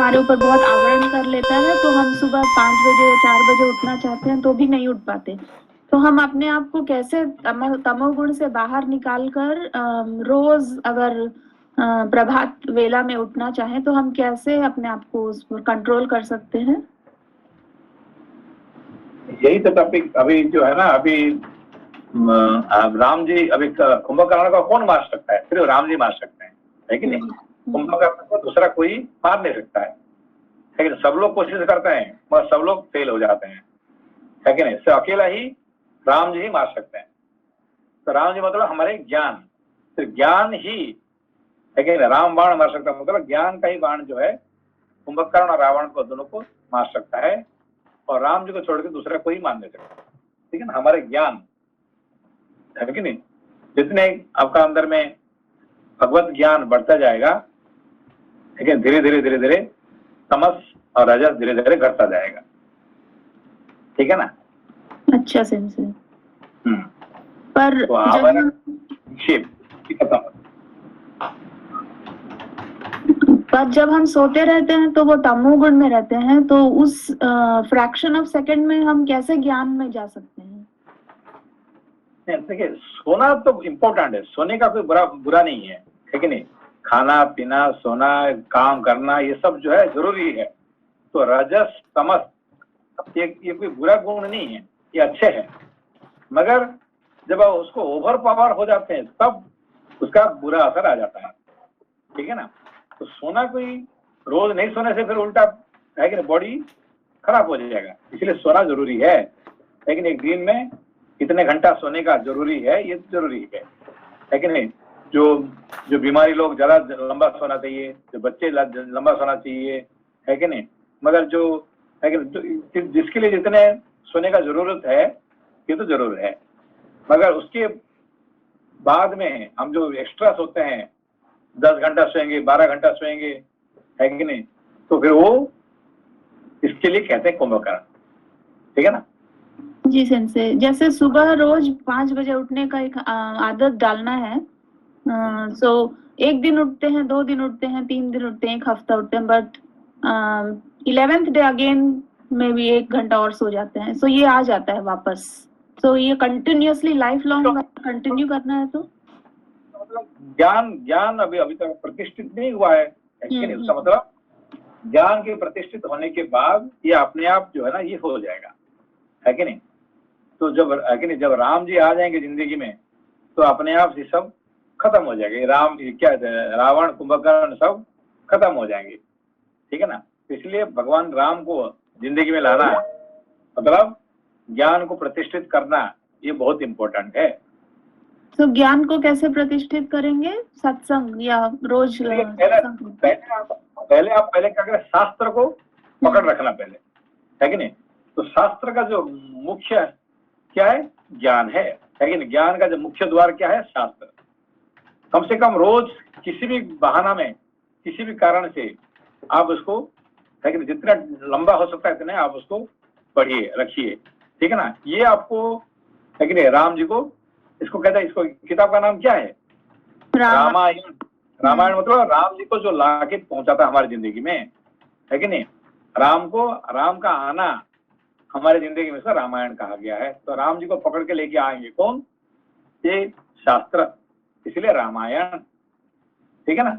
हमारे ऊपर बहुत आवरण कर लेता है, तो हम सुबह 5 बजे या 4 बजे उठना चाहते हैं तो भी नहीं उठ पाते। तो हम अपने आप को कैसे तमोगुण से बाहर निकाल कर रोज अगर प्रभात वेला में उठना चाहें तो हम कैसे अपने आप को उस पर कंट्रोल कर सकते हैं? यही तो टॉपिक अभी जो है ना, अभी राम जी, अभी कुंभकर्ण को कौन मार सकता है? सिर्फ राम जी मार सकते हैं, है कि नहीं? कुंभकर्ण को दूसरा कोई मार नहीं सकता है, लेकिन सब लोग कोशिश करते हैं मगर सब लोग फेल हो जाते हैं, है कि नहीं? सिर्फ अकेला ही राम जी ही मार सकते हैं। तो राम जी मतलब हमारे ज्ञान, सिर्फ ज्ञान ही, है कि नहीं? राम बाण मार सकता है, मतलब ज्ञान का ही बाण जो है कुंभकर्ण और रावण को दोनों को मार सकता है, और राम जी को छोड़कर दूसरा कोई मार नहीं सकता, ठीक है ना? हमारे ज्ञान, है कि नहीं? जितने आपका अंदर में भगवत ज्ञान बढ़ता जाएगा, लेकिन धीरे धीरे धीरे धीरे तमस और रजस धीरे धीरे घटता जाएगा, ठीक है ना? अच्छा सेंसे। पर तो आवरण खत्म। पर जब हम सोते रहते हैं तो वो तमोगुण में रहते हैं, तो उस फ्रैक्शन ऑफ सेकंड में हम कैसे ज्ञान में जा सकते हैं? देखिए, सोना तो इम्पोर्टेंट है, सोने का कोई बुरा नहीं है कि नहीं? खाना पीना, सोना, काम करना, ये सब जो है जरूरी है। तो रजस तमस ये कोई बुरा गुण नहीं है, ये अच्छे हैं, मगर जब उसको ओवर पावर हो जाते हैं तब उसका बुरा असर आ जाता है, ठीक है ना? तो सोना कोई रोज नहीं सोने से फिर उल्टा, है कि नहीं, बॉडी खराब हो जाएगा, इसलिए सोना जरूरी है। लेकिन एक दिन में कितने घंटा सोने का जरूरी है, ये जरूरी है कि नहीं? जो बीमारी लोग ज्यादा लंबा सोना चाहिए, जो बच्चे लंबा सोना चाहिए, है कि नहीं? मगर जो है कि जिसके लिए जितने सोने का जरूरत है ये तो जरूर है, मगर उसके बाद में हम जो एक्स्ट्रा सोते हैं, 10 घंटा सोएंगे, 12 घंटा सोएंगे, है कि नहीं, तो फिर वो इसके लिए कहते हैं कुंभकर्ण, ठीक है ना? जी सेंसे, जैसे सुबह रोज 5 बजे उठने का एक आदत डालना है। सो एक दिन उठते हैं, 2 दिन उठते हैं, 3 दिन उठते हैं, एक हफ्ता उठते हैं, बट 11th डे अगेन में भी 1 घंटा और सो जाते हैं, सो ये आ जाता है वापस। सो ये कंटिन्यूअसली लाइफ लॉन्ग कंटिन्यू करना है, तो मतलब ज्ञान अभी तक प्रतिष्ठित नहीं हुआ है कि नहीं? उसका मतलब ज्ञान के प्रतिष्ठित होने के बाद ये अपने आप जो है ना, ये हो जाएगा, है कि नहीं? तो जब, है कि नहीं, जब राम जी आ जाएंगे जिंदगी में तो अपने आप ये सब खत्म हो जाएंगे, रावण कुंभकर्ण सब खत्म हो जाएंगे, ठीक है ना? इसलिए भगवान राम को जिंदगी में लाना मतलब ज्ञान को प्रतिष्ठित करना, ये बहुत इंपॉर्टेंट है। तो ज्ञान को कैसे प्रतिष्ठित करेंगे? सत्संग या रोज पहले आप क्या करें, शास्त्र को पकड़ रखना पहले, है कि नहीं? तो शास्त्र का जो मुख्य क्या है? ज्ञान है कि नहीं? ज्ञान का जो मुख्य द्वार क्या है? शास्त्र। कम से कम रोज किसी भी बहाना में, किसी भी कारण से आप उसको, है कि नहीं, जितना लंबा हो सकता है इतने आप उसको पढ़िए, रखिए, ठीक है ना? ये आपको, है कि नहीं, राम जी को, इसको कहते हैं, इसको किताब का नाम क्या है? रामायण। रामायण मतलब राम जी को जो लाके पहुंचाता हमारी जिंदगी में, है कि नहीं? राम का आना हमारी जिंदगी में से रामायण कहा गया है। तो राम जी को पकड़ के लेके आएंगे कौन? ये शास्त्र, इसलिए रामायण, ठीक है ना?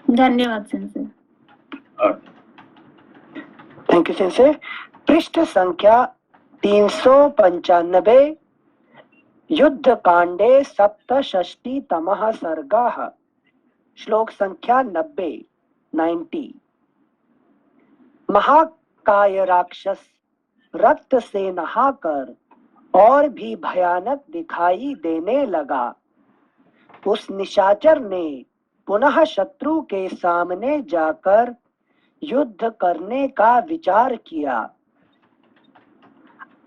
धन्यवाद सेंसे। Thank you sense. पृष्ठ संख्या 395, युद्ध कांडे सप्तषष्टितमः सर्गः, श्लोक संख्या 90। महाकाय राक्षस रक्त से नहाकर और भी भयानक दिखाई देने लगा। उस निशाचर ने पुनः शत्रु के सामने जाकर युद्ध करने का विचार किया।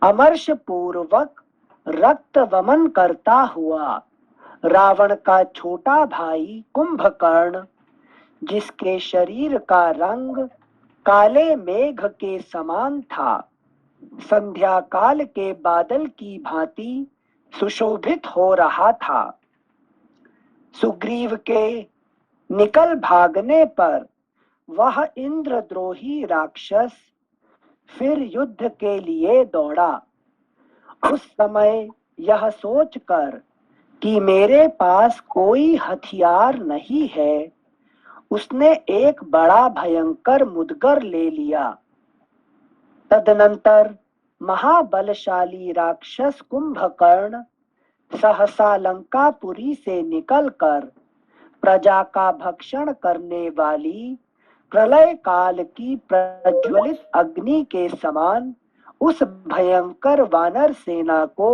अमर्ष पूर्वक रक्त वमन करता हुआ रावण का छोटा भाई कुंभकर्ण, जिसके शरीर का रंग काले मेघ के समान था, संध्या काल के बादल की भांति सुशोभित हो रहा था। सुग्रीव के निकल भागने पर वह इंद्रद्रोही राक्षस फिर युद्ध के लिए दौड़ा। उस समय यह सोचकर कि मेरे पास कोई हथियार नहीं है, उसने एक बड़ा भयंकर मुदगर ले लिया। तदनंतर महाबलशाली राक्षस कुंभकर्ण सहसा लंकापुरी से निकलकर प्रजा का भक्षण करने वाली प्रलय काल की प्रज्वलित अग्नि के समान उस भयंकर वानर सेना को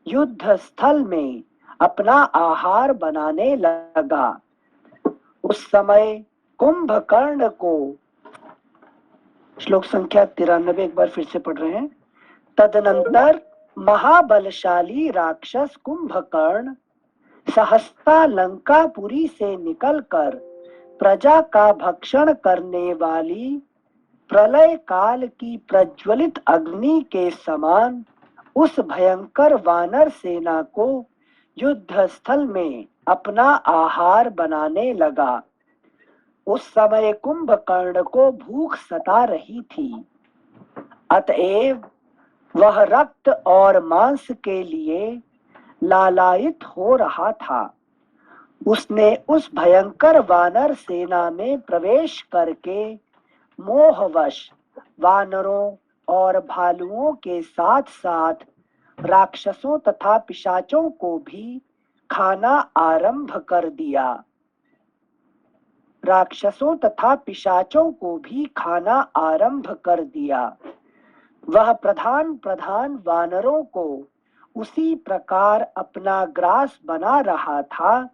युद्ध स्थल में अपना आहार बनाने लगा। उस समय कुंभकर्ण को, श्लोक संख्या 93 एक बार फिर से पढ़ रहे हैं। तदनंतर महाबलशाली राक्षस कुंभकर्ण सहसा लंकापुरी से निकलकर प्रजा का भक्षण करने वाली प्रलय काल की प्रज्वलित अग्नि के समान उस भयंकर वानर सेना को युद्ध स्थल में अपना आहार बनाने लगा। उस समय कुंभकर्ण को भूख सता रही थी, अतएव वह रक्त और मांस के लिए लालायित हो रहा था। उसने उस भयंकर वानर सेना में प्रवेश करके मोहवश वानरों और भालुओं के साथ साथ राक्षसों तथा पिशाचों को भी खाना आरंभ कर दिया। राक्षसों तथा पिशाचों को भी खाना आरंभ कर दिया। वह प्रधान प्रधान वानरों को उसी प्रकार अपना ग्रास बना रहा था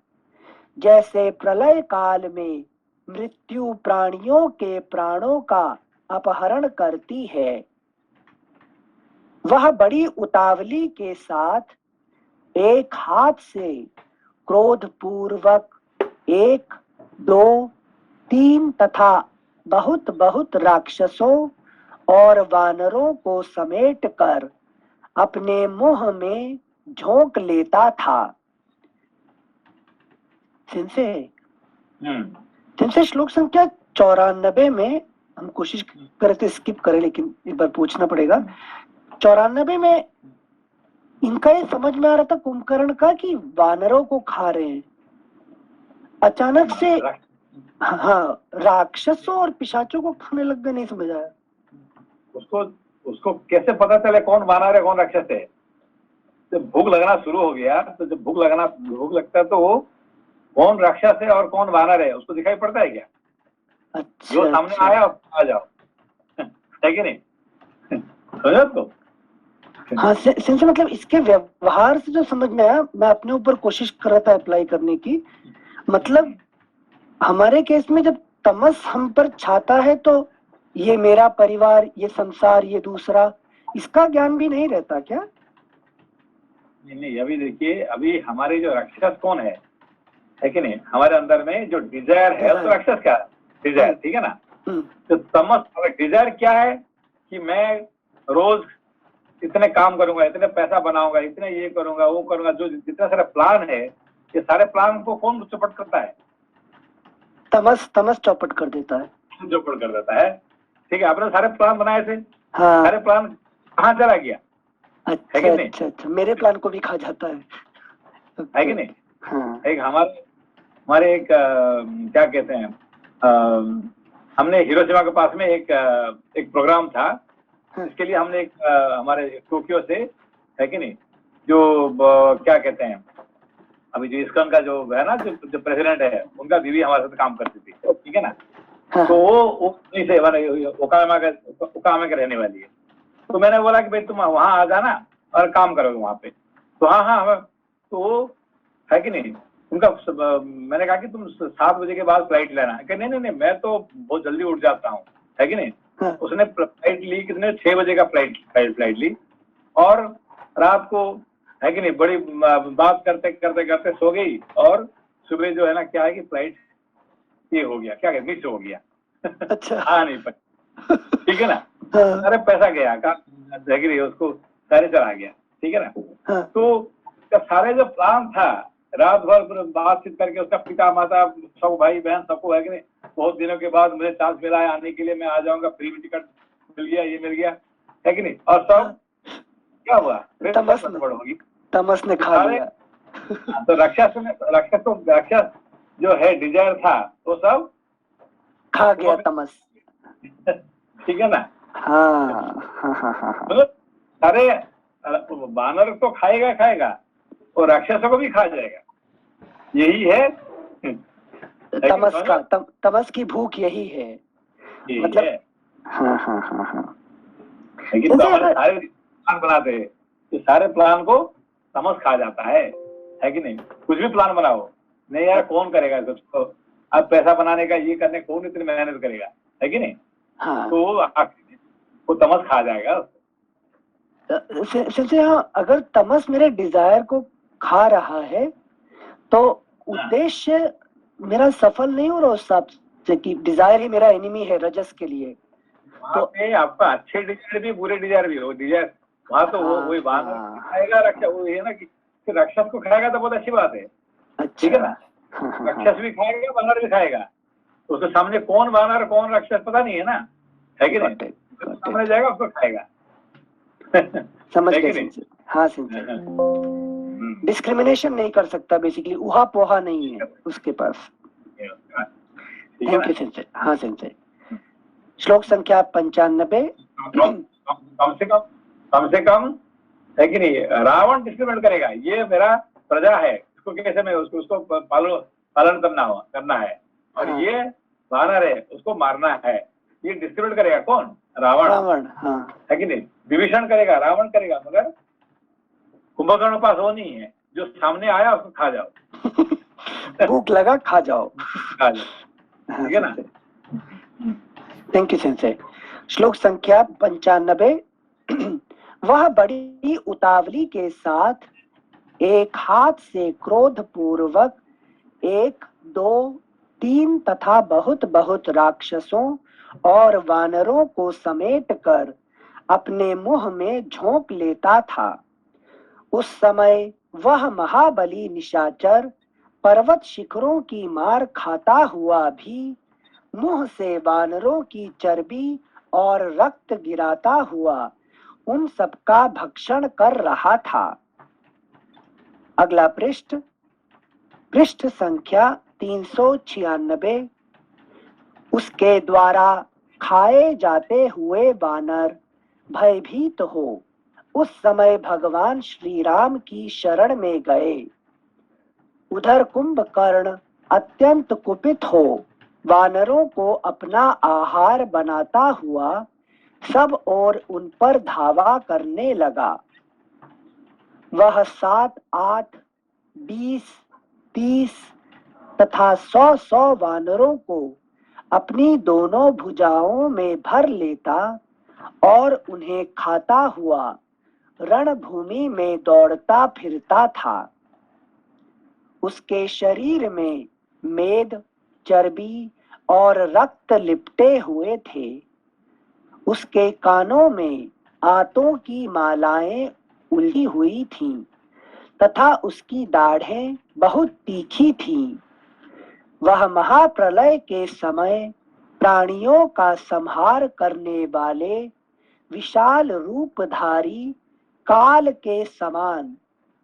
जैसे प्रलय काल में मृत्यु प्राणियों के प्राणों का अपहरण करती है। वह बड़ी उतावली के साथ एक हाथ से क्रोध पूर्वक 1, 2, 3 तथा बहुत बहुत राक्षसों और वानरों को समेटकर अपने मुंह में झोंक लेता था। सिंसे श्लोक संख्या 94 में हम कोशिश करते स्किप करें, लेकिन एक बार पूछना पड़ेगा। 94 में इनका ये समझ में आ रहा था कुंभकर्ण का कि वानरों को खा रहे हैं, अचानक से हाँ राक्षसों और पिशाचों को खाने लग गए। नहीं समझ आया उसको कैसे पता चले कौन वानर है कौन राक्षस है। जब भूख लगना शुरू हो गया तो जब भूख लगता है तो वो कौन राक्षस है और कौन वानर है उसको दिखाई पड़ता है क्या? अच्छा, जो सामने आया आ जाओ है कि नहीं? समझो तो हाँ से मतलब इसके व्यवहार से जो समझ में आया, मैं अपने ऊपर कोशिश कर रहा था अप्लाई करने की। मतलब हमारे केस में जब तमस हम पर छाता है तो ये मेरा परिवार, ये संसार, ये दूसरा, इसका ज्ञान भी नहीं रहता क्या? नहीं, अभी देखिए, अभी हमारे जो राक्षस कौन है कि नहीं? हमारे अंदर में जो डिजायर है तो राक्षस क्या है? डिजायर, ठीक है ना? तो तमस डिजायर क्या है कि मैं रोज इतने काम करूंगा, इतने पैसा बनाऊंगा, इतने ये करूंगा वो करूंगा, जो जितना सारा प्लान है ये सारे प्लान को कौन चौपट करता है? तमस चौपट कर देता है, चौपट कर देता है। ठीक है, आपने सारे प्लान बनाए थे, हाँ। सारे प्लान कहाँ चला गया? अच्छा, मेरे प्लान को भी खा जाता है कि नहीं? हाँ। एक हमारे एक क्या कहते हैं, हमने हिरोशिमा के पास में एक प्रोग्राम था, इसके लिए हमने एक हमारे टोक्यो से है कि नहीं, जो क्या कहते हैं, अभी जो इस्कॉन का जो है ना, जो प्रेसिडेंट है, उनका बीवी हमारे साथ काम करती थी, ठीक है ना? तो वो से ओकामा के रहने वाली है। तो मैंने बोला कि भाई तुम वहां आ जाना और काम करोगे वहां पे। तो हाँ, तो वो है कि नहीं, उनका मैंने कहा कि तुम 7 बजे के बाद फ्लाइट लेना है। नहीं, मैं तो बहुत जल्दी उठ जाता हूँ, है कि नहीं? उसने फ्लाइट ली, कितने 6 बजे का फ्लाइट ली, और रात को है कि नहीं बड़ी बात करते सो गई, और सुबह जो है ना क्या है कि फ्लाइट ये हो गया, क्या मिस हो गया। अच्छा। आ नहीं पाई, ठीक है ना? सारे पैसा गया, है कि नहीं, उसको सारे चला गया, ठीक है ना? तो सारे जो प्लान था, रात भर बातचीत करके उसका पिता माता सब भाई बहन सबको है कि नहीं बहुत दिनों के बाद मुझे चांस मिला है आने के लिए, मैं आ जाऊंगा, फ्री में टिकट मिल गया, ये मिल गया, है कि नहीं? और सब क्या हुआ? फिर गड़बड़ होगी, तमस ने खा लिया। तो राक्षस जो है डिजायर था वो सब खा गया तमस। ठीक है ना? हाँ। मतलब सारे वानर तो खाएगा और राक्षसों को भी खा जाएगा, यही है तमस की भूख यही है, मतलब है। हाँ। लेकिन तो हमारे सारे प्लान बनाते हैं, तो सारे प्लान को तमस खा जाता है कि नहीं? कुछ भी प्लान बनाओ, नहीं यार कौन करेगा इसको, अब पैसा बनाने का ये करने कौन इतनी मेहनत करेगा, है कि नहीं? हाँ। तो वो तमस खा जाएगा। हाँ, अगर तमस मेरे डिजायर को खा रहा है तो उद्देश्य मेरा सफल नहीं हो रहा उस हिसाब से कि डिजायर ही मेरा एनिमी है रजस के लिए। तो आपका अच्छे डिजायर भी बुरे डिजायर भी हो, डिजायर वहाँ तो वो वही वानर खाएगा, रक्षा वो है ना कि राक्षस को खाएगा तो बहुत अच्छी बात है, ठीक है ना? राक्षस भी खाएगा, वानर भी खाएगा, तो उसके सामने कौन वानर कौन राक्षस पता नहीं है ना, है कि नहीं? सामने जाएगा उसको खाएगा। समझ गए? हाँ, डिस्क्रिमिनेशन नहीं कर सकता, बेसिकली उहा पोहा नहीं है उसके पास। Thank you sensei. हाँ सेंसे, श्लोक संख्या 95। कम से कम है कि नहीं, रावण डिस्क्रिमिनेट करेगा, ये मेरा प्रजा है, इसको कैसे मैं उसको पालन करना है, और हाँ। ये वानर है उसको मारना है, ये डिस्क्रिमिनेट करेगा कौन? रावण। हाँ। है कि नहीं? विभीषण करेगा, रावण करेगा, मगर कुंभकर्ण पास वो नहीं है, जो सामने आया उसको खा जाओ। भूख लगा खा जाओ, ठीक है ना? Thank you sensei. श्लोक संख्या 95। वह बड़ी उतावली के साथ एक हाथ से क्रोध पूर्वक 1, 2, 3 तथा बहुत राक्षसों और वानरों को समेटकर अपने मुंह में झोंक लेता था। उस समय वह महाबली निशाचर पर्वत शिखरों की मार खाता हुआ भी मुंह से वानरों की चर्बी और रक्त गिराता हुआ उन सबका भक्षण कर रहा था। अगला पृष्ठ संख्या 396। उसके द्वारा खाए जाते हुए वानर भयभीत हो उस समय भगवान श्री राम की शरण में गए। उधर कुंभकर्ण अत्यंत कुपित हो वानरों को अपना आहार बनाता हुआ सब ओर उन पर धावा करने लगा। वह 7, 8, 20, 30 तथा 100 वानरों को अपनी दोनों भुजाओं में भर लेता और उन्हें खाता हुआ रणभूमि में दौड़ता फिरता था। उसके शरीर में मेद, चर्बी और रक्त लिपटे हुए थे। उसके कानों में आतों की मालाएं उलझी हुई थीं तथा उसकी दाढ़ें बहुत तीखी थीं। वह महाप्रलय के समय प्राणियों का संहार करने वाले विशाल रूपधारी काल के समान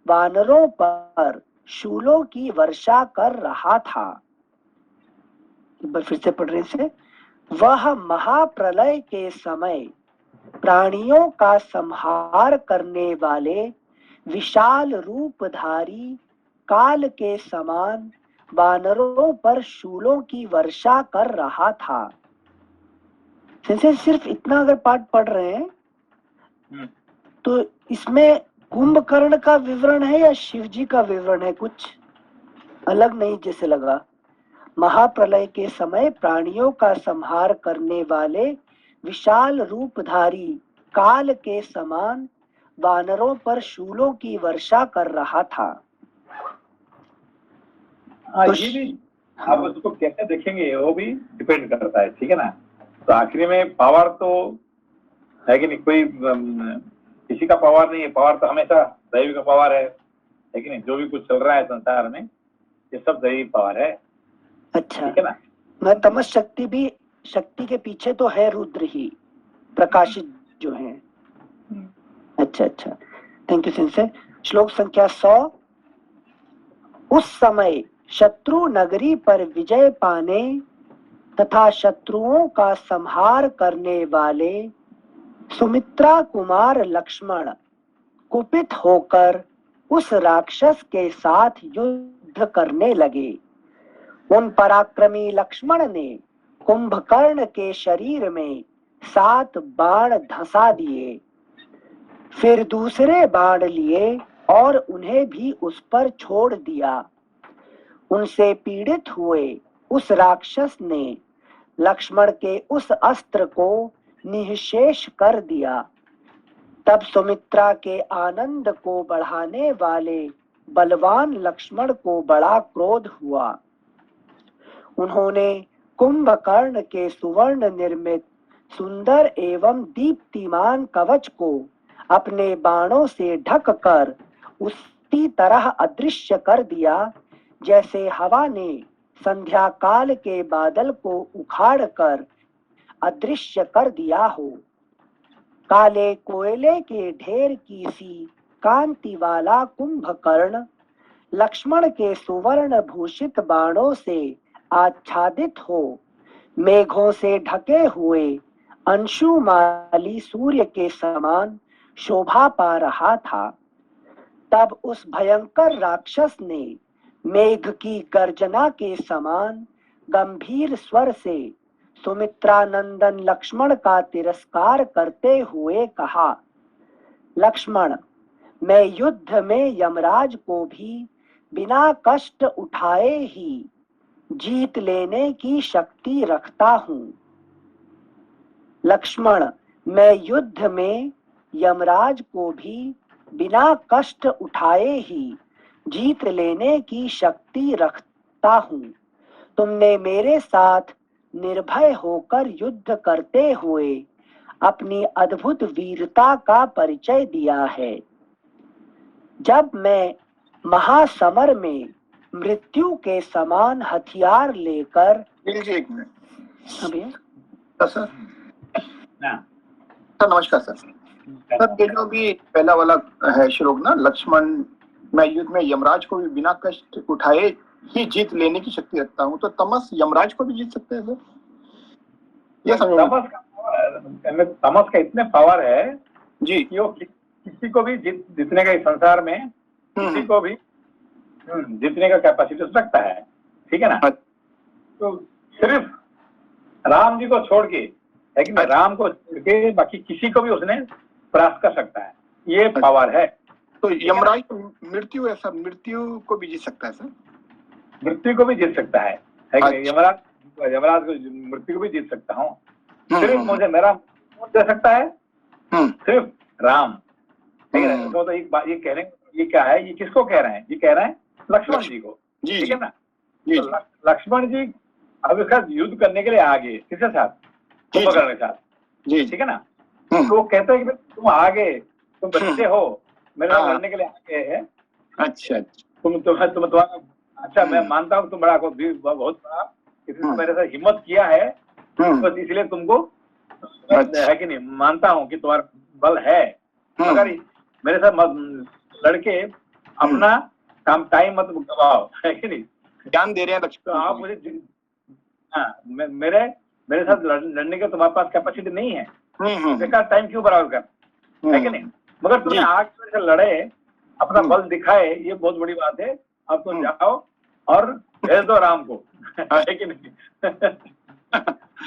वानरों पर शूलों की वर्षा कर रहा था। एक बार फिर से पढ़ रहे से, वह महाप्रलय के समय प्राणियों का संहार करने वाले विशाल रूपधारी काल के समान वानरों पर शूलों की वर्षा कर रहा था। सिर्फ इतना अगर पाठ पढ़ रहे हैं तो इसमें कुंभकर्ण का विवरण है या शिवजी का विवरण है? कुछ अलग नहीं जैसे लगा। महाप्रलय के समय प्राणियों का संहार करने वाले विशाल रूपधारी काल के समान वानरों पर शूलों की वर्षा कर रहा था। तो ये भी आप उसको कैसे देखेंगे वो भी डिपेंड करता है, ठीक है ना? तो आखिरी में पावर तो है कि नहीं, कोई किसी का पावर नहीं है, पावर तो हमेशा दैवी का पावर है कि नहीं? जो भी कुछ चल रहा है संसार में ये सब दैवी पावर है। अच्छा, ठीक है ना? मैं तमस शक्ति के पीछे तो है रुद्र ही, प्रकाशित जो है। अच्छा अच्छा, थैंक यू सिंसे। श्लोक संख्या 100। उस समय शत्रु नगरी पर विजय पाने तथा शत्रुओं का संहार करने वाले सुमित्रा कुमार लक्ष्मण कुपित होकर उस राक्षस के साथ युद्ध करने लगे। उन पराक्रमी लक्ष्मण ने कुंभकर्ण के शरीर में 7 बाण धंसा दिए, फिर दूसरे बाण लिए और उन्हें भी उस पर छोड़ दिया। उनसे पीड़ित हुए उस राक्षस ने लक्ष्मण के उस अस्त्र को निःशेष कर दिया। तब सुमित्रा के आनंद को बढ़ाने वाले बलवान लक्ष्मण को बड़ा क्रोध हुआ। उन्होंने कुंभकर्ण के सुवर्ण निर्मित सुंदर एवं दीप्तिमान कवच को अपने बाणों से ढककर उसी तरह अदृश्य कर दिया जैसे हवा ने संध्या काल के बादल को उखाड़कर अदृश्य कर दिया हो। काले कोयले के ढेर की सी कांति वाला कुंभकर्ण लक्ष्मण के सुवर्ण भूषित बाणों से आच्छादित हो मेघों से ढके हुए अंशुमाली सूर्य के समान शोभा पा रहा था। तब उस भयंकर राक्षस ने मेघ की गर्जना के समान गंभीर स्वर से सुमित्रा नंदन लक्ष्मण का तिरस्कार करते हुए कहा, लक्ष्मण, मैं युद्ध में यमराज को भी बिना कष्ट उठाए ही जीत लेने की शक्ति रखता हूँ। लक्ष्मण, मैं युद्ध में यमराज को भी बिना कष्ट उठाए ही जीत लेने की शक्ति रखता हूँ। तुमने मेरे साथ निर्भय होकर युद्ध करते हुए अपनी अद्भुत वीरता का परिचय दिया है। जब मैं महासमर में मृत्यु के समान हथियार लेकर एक मिनट अभी सर नमस्कार सर। ये जो भी पहला वाला है श्लोक ना, लक्ष्मण, मैं युद्ध में यमराज को भी बिना कष्ट उठाए ही जीत लेने की शक्ति रखता हूँ, तो तमस यमराज को भी जीत सकते हैं सर? ये तमस का इतने पावर है जी कि वो किसी को भी जीतने का इस संसार में किसी को भी जीतने का कैपेसिटी रखता है, ठीक है ना। तो सिर्फ राम जी को छोड़ के, है कि नहीं, राम को छोड़ के बाकी किसी को भी उसने परास्त कर सकता है, ये पावर है। तो यमराज मृत्यु है सर, मृत्यु को भी जीत सकता है सर? मृत्यु को भी जीत सकता है कि नहीं। यमराज को मृत्यु को भी जीत सकता हूँ। सिर्फ मुझे मेरा दे सकता है सिर्फ राम, ठीक है। तो एक बात ये कह रहे हैं, ये क्या है, ये किसको कह रहे हैं? ये कह रहे हैं लक्ष्मण जी को, ठीक है ना। तो लक्ष्मण जी अब इसका युद्ध करने के लिए आगे, किसके साथ? कुंभकर्ण के साथ, ठीक है ना। तो वो कहते हैं कि तुम आगे, तुम बच्चे हो, मेरे साथ लड़ने के लिए आगे है। अच्छा, तुम तुम्हारा अच्छा, मैं मानता हूँ तुम बड़ा बहुत बड़ा, किसी मेरे साथ हिम्मत किया है, बस इसलिए तुमको है कि नहीं, मानता हूँ कि तुम्हारा बल है, मगर मेरे साथ लड़के अपना काम टाइम मत गवाओ, है कि नहीं। ज्ञान दे रहे हैं तो आप मुझे, हाँ, मेरे साथ लड़ने का तुम्हारे पास कैपेसिटी नहीं है, बेकार टाइम क्यों बर्बाद कर, है कि नहीं। मगर तुमने आगे मेरे से लड़े, अपना बल दिखाए, ये बहुत बड़ी बात है। अब तुम जाओ और भेज दो राम को, है कि नहीं।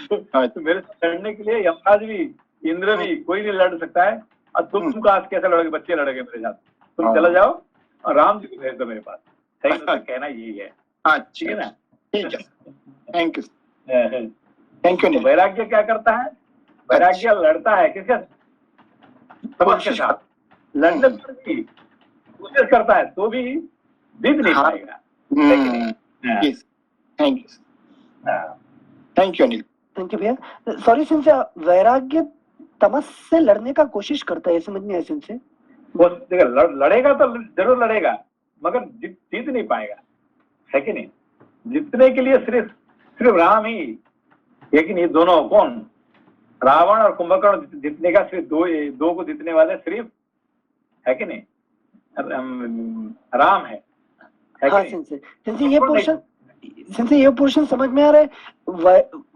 तो मेरे साथ लड़ने के लिए यमराज भी, इंद्र भी, कोई नहीं लड़ सकता है। और तुम कैसे लड़ोगे? बच्चे लड़ोगे मेरे साथ। तुम चले जाओ और राम जी को भेज दो मेरे पास, सही तो कहना यही है, ठीक है ना। ठीक है, थैंक यू। वैराग्य क्या करता है? वैराग्य लड़ता है किसके? तमस के साथ। लड़ने पर भी कोशिश करता है तो भी जीत नहीं पाएगा। Thank you Anil. Thank you भैया। सॉरी सिंसे, वैराग्य तमस से लड़ने का कोशिश करता है, समझ नहीं आया सिंसे। वो लड़ेगा तो जरूर लड़ेगा, मगर जीत नहीं पाएगा, है कि नहीं। जीतने के लिए सिर्फ सिर्फ राम ही, लेकिन ये दोनों कौन, रावण और कुंभकर्ण जीतने का सिर्फ दो को जीतने वाले सिर्फ, है कि नहीं, राम है हाँ कि नहीं? सिंसे ये पोर्शन समझ में आ रहा है।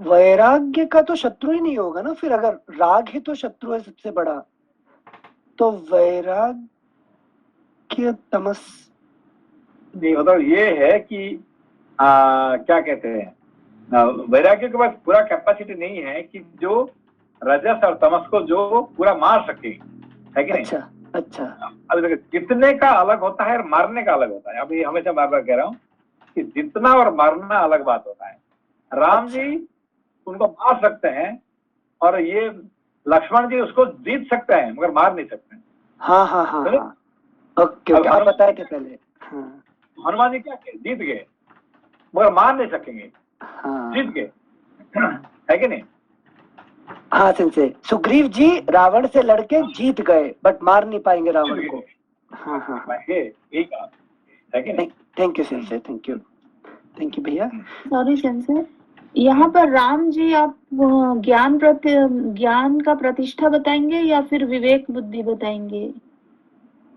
वैराग्य का तो शत्रु ही नहीं होगा ना फिर, अगर राग ही तो शत्रु है सबसे बड़ा, तो वैराग्य तमस नहीं, मतलब ये है कि क्या कहते हैं, वैराग्य के पास पूरा कैपेसिटी नहीं है कि जो रजस और तमस को जो पूरा मार सके, है कि नहीं? अच्छा अब देखिए, जितने का अलग होता है और मारने का अलग होता है। अभी हमेशा बार बार कह रहा हूँ कि जितना और मारना अलग बात होता है। राम जी उनको मार सकते हैं और ये लक्ष्मण जी उसको जीत सकते हैं मगर मार नहीं सकते हैं। हाँ ओके आप बताए थे पहले। हनुमान जी क्या जीत गए मगर मार नहीं सकेंगे, जीत गए, है कि नहीं? हाँ सिंसे सुग्रीव जी रावण से लड़के जीत गए बट मार नहीं पाएंगे रावण को। हाँ यही कहा है कि नहीं? थैंक यू सिंसे, थैंक यू भैया। सॉरी सेंसे, यहाँ पर राम जी आप ज्ञान का प्रतिष्ठा बताएंगे या फिर विवेक बुद्धि बताएंगे?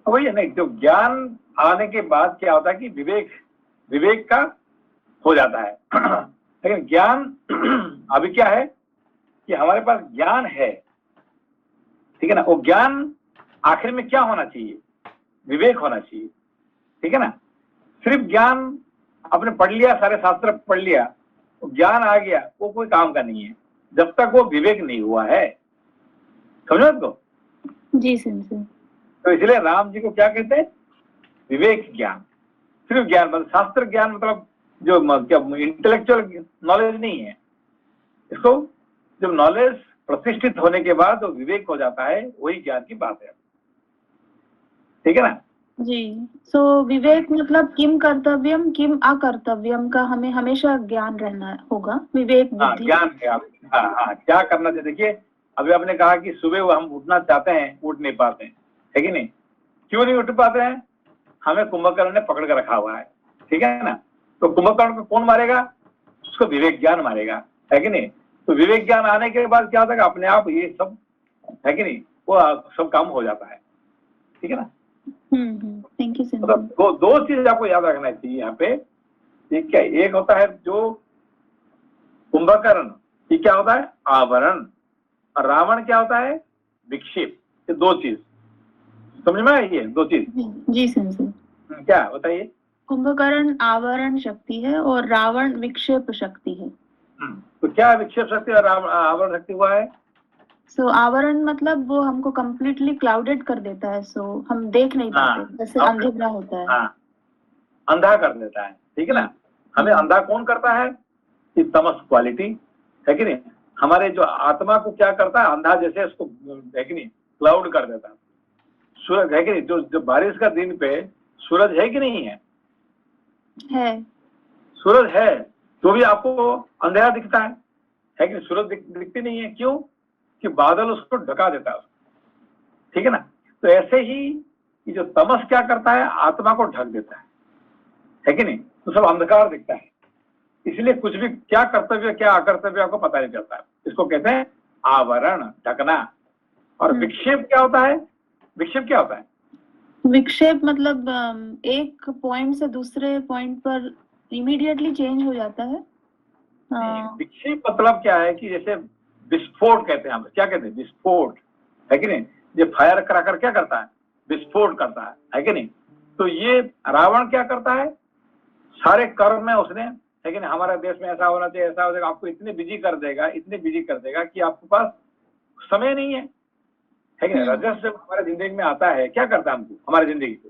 वही है नहीं, जो ज्ञान आने के बाद क्या होता है कि विवेक का हो जाता है। लेकिन ज्ञान अभी क्या है कि हमारे पास ज्ञान है, ठीक है ना? वो ज्ञान आखिर में क्या होना चाहिए? विवेक होना चाहिए, ठीक है ना? सिर्फ ज्ञान आपने पढ़ लिया, सारे शास्त्र पढ़ लिया, तो ज्ञान आ गया, वो कोई काम का नहीं है जब तक वो विवेक नहीं हुआ है। समझो इसको? जी सिंसे। तो इसलिए राम जी को क्या कहते हैं? विवेक ज्ञान। सिर्फ ज्ञान मतलब शास्त्र ज्ञान, मतलब जो क्या इंटेलेक्चुअल नॉलेज नहीं है। इसको जब नॉलेज प्रतिष्ठित होने के बाद तो विवेक हो जाता है, वही ज्ञान की बात है, ठीक है ना? जी, सो विवेक मतलब किम कर्तव्यम किम अकर्तव्यम का हमें हमेशा ज्ञान रहना होगा। विवेक बुद्धि ज्ञान है आप, क्या करना चाहिए। देखिए अभी आपने कहा कि सुबह हम उठना चाहते हैं, उठ नहीं पाते हैं, है कि नहीं? क्यों नहीं उठ पाते हैं? हमें कुंभकर्ण ने पकड़ कर रखा हुआ है, ठीक है ना? तो कुंभकर्ण को कौन मारेगा? उसको विवेक ज्ञान मारेगा, है कि नहीं? तो विवेक ज्ञान आने के बाद क्या होता है? अपने आप ये सब, है कि नहीं, वो सब काम हो जाता है, ठीक है ना? Thank you sir. मतलब दो चीज आपको याद रखना चाहिए यहाँ पे। एक क्या, एक होता है जो कुंभकर्ण, ये क्या होता है? आवरण, और रावण क्या होता है? विक्षेप। ये दो चीज समझ में आई है? दो चीज जी सर। क्या बताइए? कुंभकर्ण आवरण शक्ति है और रावण विक्षेप शक्ति है। तो क्या विक्षेप शक्ति और आवरण शक्ति हुआ है? सो आवरण मतलब वो हमको कम्प्लीटली क्लाउडेड कर देता है, सो हम देख नहीं पाते, जैसे अंधेरा होता है। अंधा कर देता है, ठीक है ना? हमें अंधा कौन करता है? कि तमस क्वालिटी, है कि नहीं? हमारे जो आत्मा को क्या करता है? अंधा जैसे उसको, है कि नहीं, क्लाउड कर देता है। सूरज है कि नहीं? जो बारिश का दिन पे सूरज है कि नहीं है? सूरज है तो भी आपको अंधेरा दिखता है कि नहीं? सूरज दिखती नहीं है, क्यों? कि बादल उसको ढका देता है, ठीक है ना? तो ऐसे ही कि जो तमस क्या करता है? आत्मा को ढक देता है कि नहीं? तो सब अंधकार दिखता है, इसलिए कुछ भी क्या कर्तव्य क्या अकर्तव्य आपको पता नहीं चलता है। इसको कहते हैं आवरण, ढकना। और विक्षेप क्या होता है? विक्षेप क्या होता है? विक्षेप मतलब एक पॉइंट से दूसरे पॉइंट पर इमीडिएटली चेंज हो जाता है। विक्षेप मतलब क्या है कि जैसे विस्फोट कहते हैं हम, क्या कहते हैं? विस्फोट, है कि नहीं? ये फायर क्रैकर क्या करता है? विस्फोट करता है कि नहीं? तो ये रावण क्या करता है? सारे कर्म में उसने, है कि नहीं, हमारे देश में ऐसा होना चाहिए, ऐसा हो जाएगा, आपको इतने बिजी कर देगा कि आपके पास समय नहीं है कि नहीं? रजस जब हमारे जिंदगी में आता है क्या करता है हमको? हमारी जिंदगी को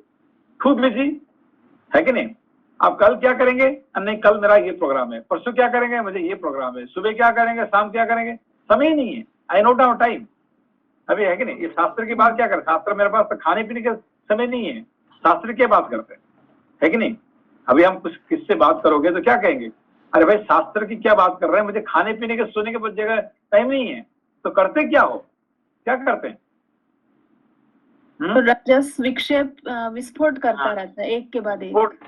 खूब बिजी, है कि नहीं? आप कल क्या करेंगे? नहीं कल मेरा ये प्रोग्राम है, परसों क्या करेंगे? मुझे ये प्रोग्राम है, सुबह क्या करेंगे, शाम क्या करेंगे? समय ही नहीं है। आई नो डाउन टाइम अभी, है कि नहीं? ये शास्त्र की बात क्या करें? शास्त्र मेरे पास तो खाने पीने के समय नहीं है, शास्त्र की बात करते हैं, है कि नहीं? अभी हम कुछ किससे बात करोगे तो क्या कहेंगे? अरे भाई शास्त्र की क्या बात कर रहे हैं, मुझे खाने पीने के सोने के जगह टाइम नहीं है। तो करते क्या हो? क्या करते हैं? रजस विक्षेप विस्फोट करता रहता है एक के बाद एक।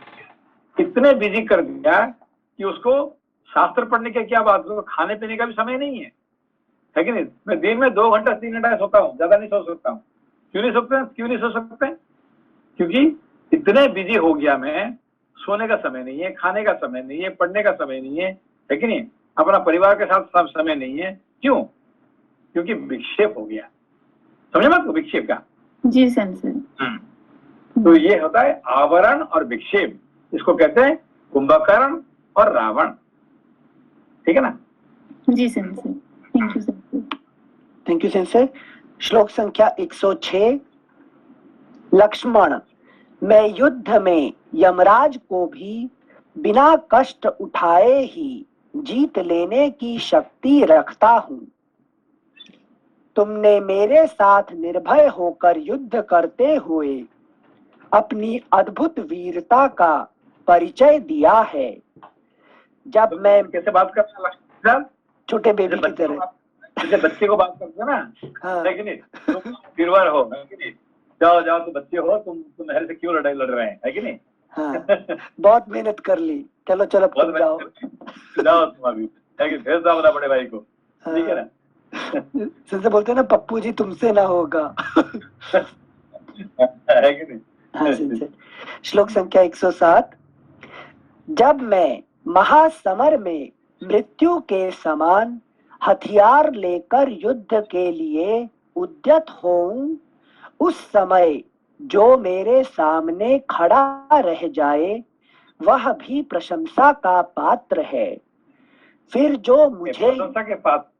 इतने बिजी कर दिया कि उसको शास्त्र पढ़ने की क्या बात, तो खाने पीने का भी समय नहीं है कि नहीं। मैं दिन में 2 घंटा 3 घंटा सोता हूँ, ज्यादा नहीं सो सकता हूँ। क्यों नहीं सो सकते? क्योंकि इतने बिजी हो गया मैं, सोने का समय नहीं है, खाने का समय नहीं है, पढ़ने का समय नहीं है कि नहीं, अपना परिवार के साथ समय नहीं है। क्यों? क्योंकि विक्षेप हो गया। समझे बात को, विक्षेप का? जी सेंसे। तो ये होता है आवरण और विक्षेप, इसको कहते हैं कुंभकर्ण और रावण, ठीक है ना? जी sensei, thank you sensei. Thank you sensei. श्लोक संख्या 106। लक्ष्मण, मैं युद्ध में यमराज को भी बिना कष्ट उठाए ही जीत लेने की शक्ति रखता हूँ। तुमने मेरे साथ निर्भय होकर युद्ध करते हुए अपनी अद्भुत वीरता का परिचय दिया है। जब तो मैं कैसे बात करना लक्ष्मण, छोटे बेबी की तरह, जैसे बच्चे को बात करते ना, हाँ। है कि नहीं? तुम वीरवर हो, है कि नहीं? जाओ जाओ, तुम बच्चे हो, तुम मेरे से क्यों लड़ रहे हैं, है कि नहीं? हाँ, बहुत मेहनत कर ली, चलो चलो बहुत तुम जाओ। जाओ तुम अभी, है कि भेज दो अपना बड़े भाई को, ठीक है ना? संसे बोलते हैं ना, पप्पू जी तुमसे ना होगा। है कि नहीं? हाँ संसे। श्लोक संख्या 107। जब मैं महासमर में मृत्यु के समान हथियार लेकर युद्ध के लिए उद्यत होऊं, उस समय जो मेरे सामने खड़ा रह जाए वह भी प्रशंसा का पात्र है। फिर जो मुझे प्रशंसा के पात्र,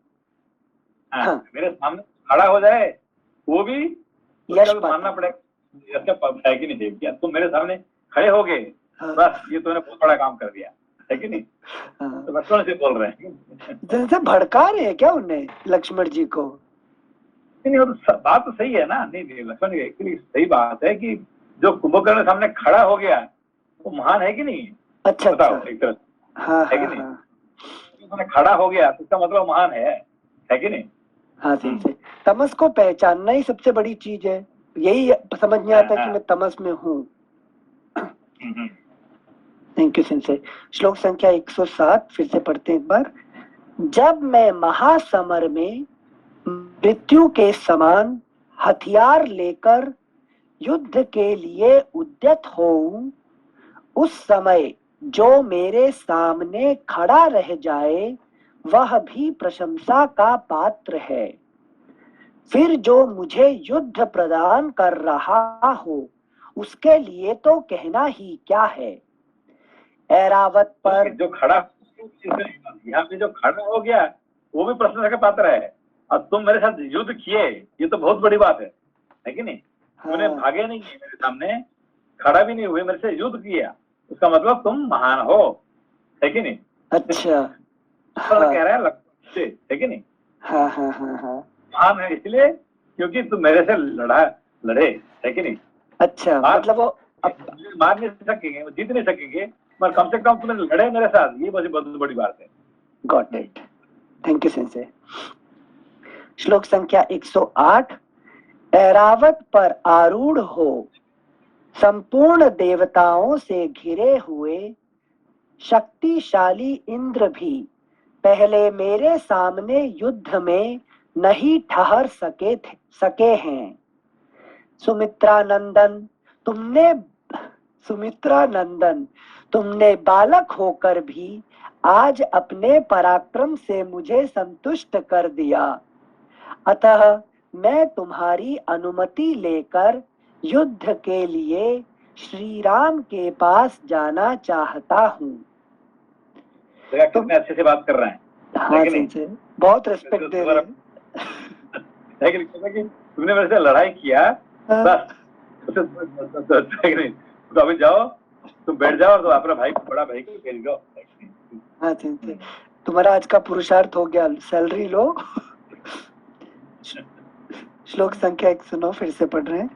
हाँ, मेरे सामने खड़ा हो जाए वो भी यश उसका भी मानना पड़ेगा, है कि नहीं? क्या तुम मेरे सामने खड़े हो गए, हाँ, बस ये तूने बहुत बड़ा काम कर दिया, है कि नहीं? हाँ। तो लक्ष्मण से बोल रहे हैं। जैसे भड़का रहे हैं क्या उन्हें, लक्ष्मण जी को? नहीं, वो तो बात तो सही है ना। नहीं नहीं, लक्ष्मण जी एक्चुअली सही बात है कि जो कुंभकर्ण के सामने खड़ा हो गया वो महान है कि नहीं? अच्छा बताओ अच्छा, एक तरह हाँ है कि हाँ नहीं? हाँ उसने खड़ा हो गया तो इसका मतलब महान है कि नहीं? हाँ। से तमस को पहचानना ही सबसे बड़ी चीज है, यही समझ में आता है कि मैं तमस में हूँ। Thank you sensei. श्लोक संख्या 107 फिर से पढ़ते हैं एक बार। जब मैं महासमर में मृत्यु के समान हथियार लेकर युद्ध के लिए उद्यत होऊं, उस समय जो मेरे सामने खड़ा रह जाए वह भी प्रशंसा का पात्र है। फिर जो मुझे युद्ध प्रदान कर रहा हो उसके लिए तो कहना ही क्या है। ऐरावत पर जो खड़ा, यहाँ पे जो खड़ा हो गया वो भी प्रशंसा का पात्र है, और तुम मेरे साथ युद्ध किए, ये तो बहुत बड़ी बात है कि नहीं? तुमने हाँ, भागे नहीं किए मेरे सामने, खड़ा भी नहीं हुए, मेरे से युद्ध किया, उसका मतलब तुम महान हो, है कि नहीं? अच्छा, कह रहा है लक्ष्मण से, है कि नहीं? हाँ हाँ हाँ हाँ, महान है इसलिए क्योंकि तुम मेरे से लड़े, है कि नहीं? अच्छा, मतलब वो मार नहीं सकेंगे, वो जीत नहीं सकेंगे, पर कम से कम तुमने लड़े मेरे साथ, ये बहुत बड़ी बात है। Got it, thank you sensei. श्लोक संख्या 108। ऐरावत पर आरूढ़ हो संपूर्ण देवताओं से घिरे हुए शक्तिशाली इंद्र भी पहले मेरे सामने युद्ध में नहीं ठहर सके हैं। सुमित्रा नंदन, तुमने बालक होकर भी आज अपने पराक्रम से मुझे संतुष्ट कर दिया। अतः मैं तुम्हारी अनुमति लेकर युद्ध के लिए श्री राम के पास जाना चाहता हूँ। कितने अच्छे से बात कर रहे हैं, हाँ से बहुत रिस्पेक्ट दे रहे हैं। तुमने मेरे से लड़ाई किया, बस तो अभी जाओ, तुम बैठ जाओ और तो अपने भाई को, बड़ा भाई को भेज दो। हाँ तुम्हारा आज का पुरुषार्थ हो गया, सैलरी लो। श्लोक संख्या 109 फिर से पढ़ रहे हैं।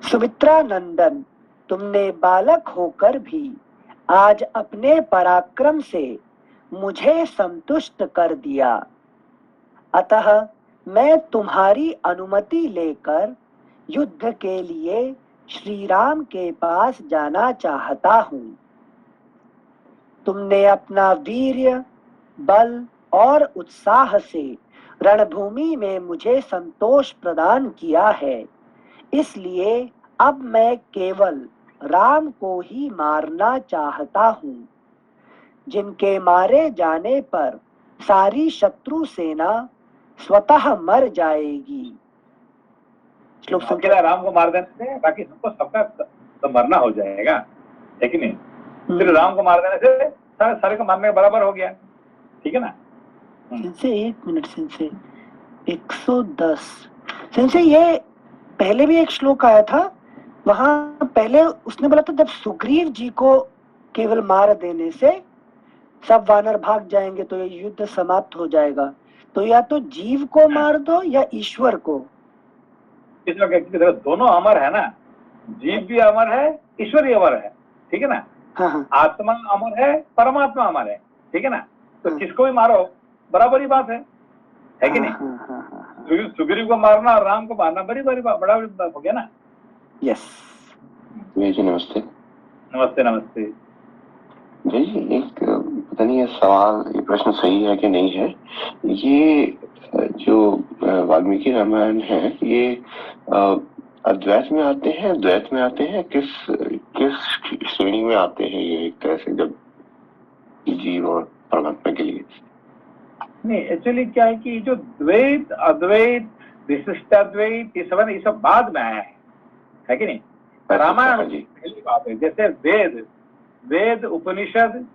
सुमित्रा नंदन, तुमने बालक होकर भी आज अपने पराक्रम से मुझे संतुष्ट कर दिया। अतः मैं तुम्हारी अनुमति लेकर युद्ध के लिए श्री राम के पास जाना चाहता हूँ। तुमने अपना वीर्य, बल और उत्साह से रणभूमि में मुझे संतोष प्रदान किया है, इसलिए अब मैं केवल राम को ही मारना चाहता हूँ, जिनके मारे जाने पर सारी शत्रु सेना स्वतः मर जाएगी। श्लोक संख्या अकेला राम को मार देने से बाकी सबको सबका तो मरना हो जाएगा, है कि नहीं। फिर राम को मार देने से सारे को मारने के बराबर हो गया, ठीक है ना। सेंसे 1 मिनट, सेंसे 110 सेंसे ये पहले भी एक श्लोक आया था, वहां पहले उसने बोला था जब सुग्रीव जी को केवल मार देने से सब वानर भाग जाएंगे तो ये युद्ध समाप्त हो जाएगा। तो या तो जीव को मार दो या ईश्वर को। इसमें दोनों अमर है ना, जीव भी अमर है, ईश्वर भी अमर है, ठीक है ना। हाँ। आत्मा अमर है, परमात्मा अमर है, ठीक है ना। तो किसको भी मारो बराबर ही बात है कि नहीं। सुग्रीव को मारना और राम को मारना बड़ी बड़ा हो गया ना। यस जी नमस्ते। नमस्ते नमस्ते जी। एक पता नहीं ये सवाल, ये प्रश्न सही है कि नहीं है। ये जो वाल्मीकि रामायण है, ये अद्वैत में आते हैं, द्वैत में आते हैं, किस श्रेणी में आते हैं ये एक तरह से, जब जीव और परमात्मा के लिए? नहीं, एक्चुअली क्या है कि जो द्वैत अद्वैत विशिष्टाद्वैत ये सब बाद में आया है कि नहीं। रामायण पहली बात है। जैसे वेद उपनिषद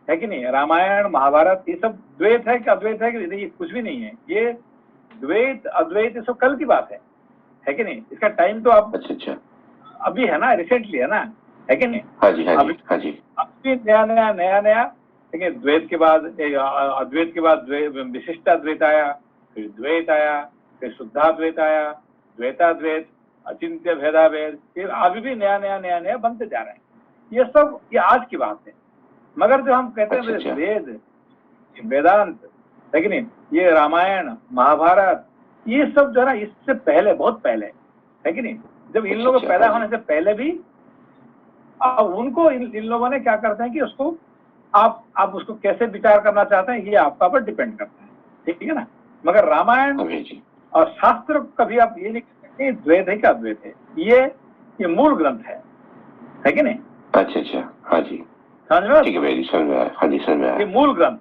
है कि नहीं, रामायण महाभारत ये सब द्वैत है कि अद्वैत है कि नहीं, ये कुछ भी नहीं है। ये द्वैत अद्वैत ये सब कल की बात है कि नहीं। इसका टाइम तो अब अभी है ना, रिसेंटली है ना, है कि नहीं। अभी नया देखिए, द्वैत के बाद अद्वैत के बाद विशिष्टाद्वैत आया, फिर द्वैत आया, फिर शुद्धाद्वैत आया, द्वैताद्वैत, अचिंत्य भेदाभेद, फिर अभी भी नया बनते जा रहे हैं। ये आज की बात है। मगर जो हम कहते हैं वेद वेदांत है कि नहीं, ये रामायण महाभारत ये सब जो है ना, इससे पहले बहुत पहले है कि नहीं। जब इन लोगों पैदा होने से पहले भी उनको इन लोगों ने क्या करते हैं कि उसको आप उसको कैसे विचार करना चाहते हैं ये आपका पर डिपेंड करता है, ठीक है ना। मगर रामायण और शास्त्र कभी आप ये नहीं कह सकते द्वैत है क्या अद्वैत है। ये मूल ग्रंथ है कि नहीं। अच्छा, हाँ जी, समझ में, ठीक है भैया जी, समझ में आया। हाँ जी, समझ में आया। ये मूल ग्रंथ।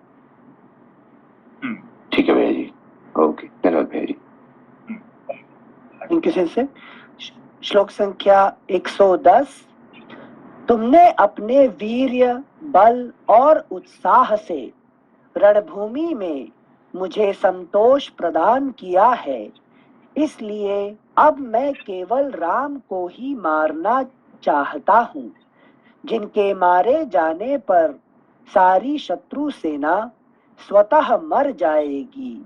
ठीक है भैया जी, ओके, धन्यवाद भैया जी। इनके से श्लोक संख्या 110। तुमने अपने वीर्य बल और उत्साह से रणभूमि में मुझे संतोष प्रदान किया है, इसलिए अब मैं केवल राम को ही मारना चाहता हूँ, जिनके मारे जाने पर सारी शत्रु सेना स्वतः मर जाएगी।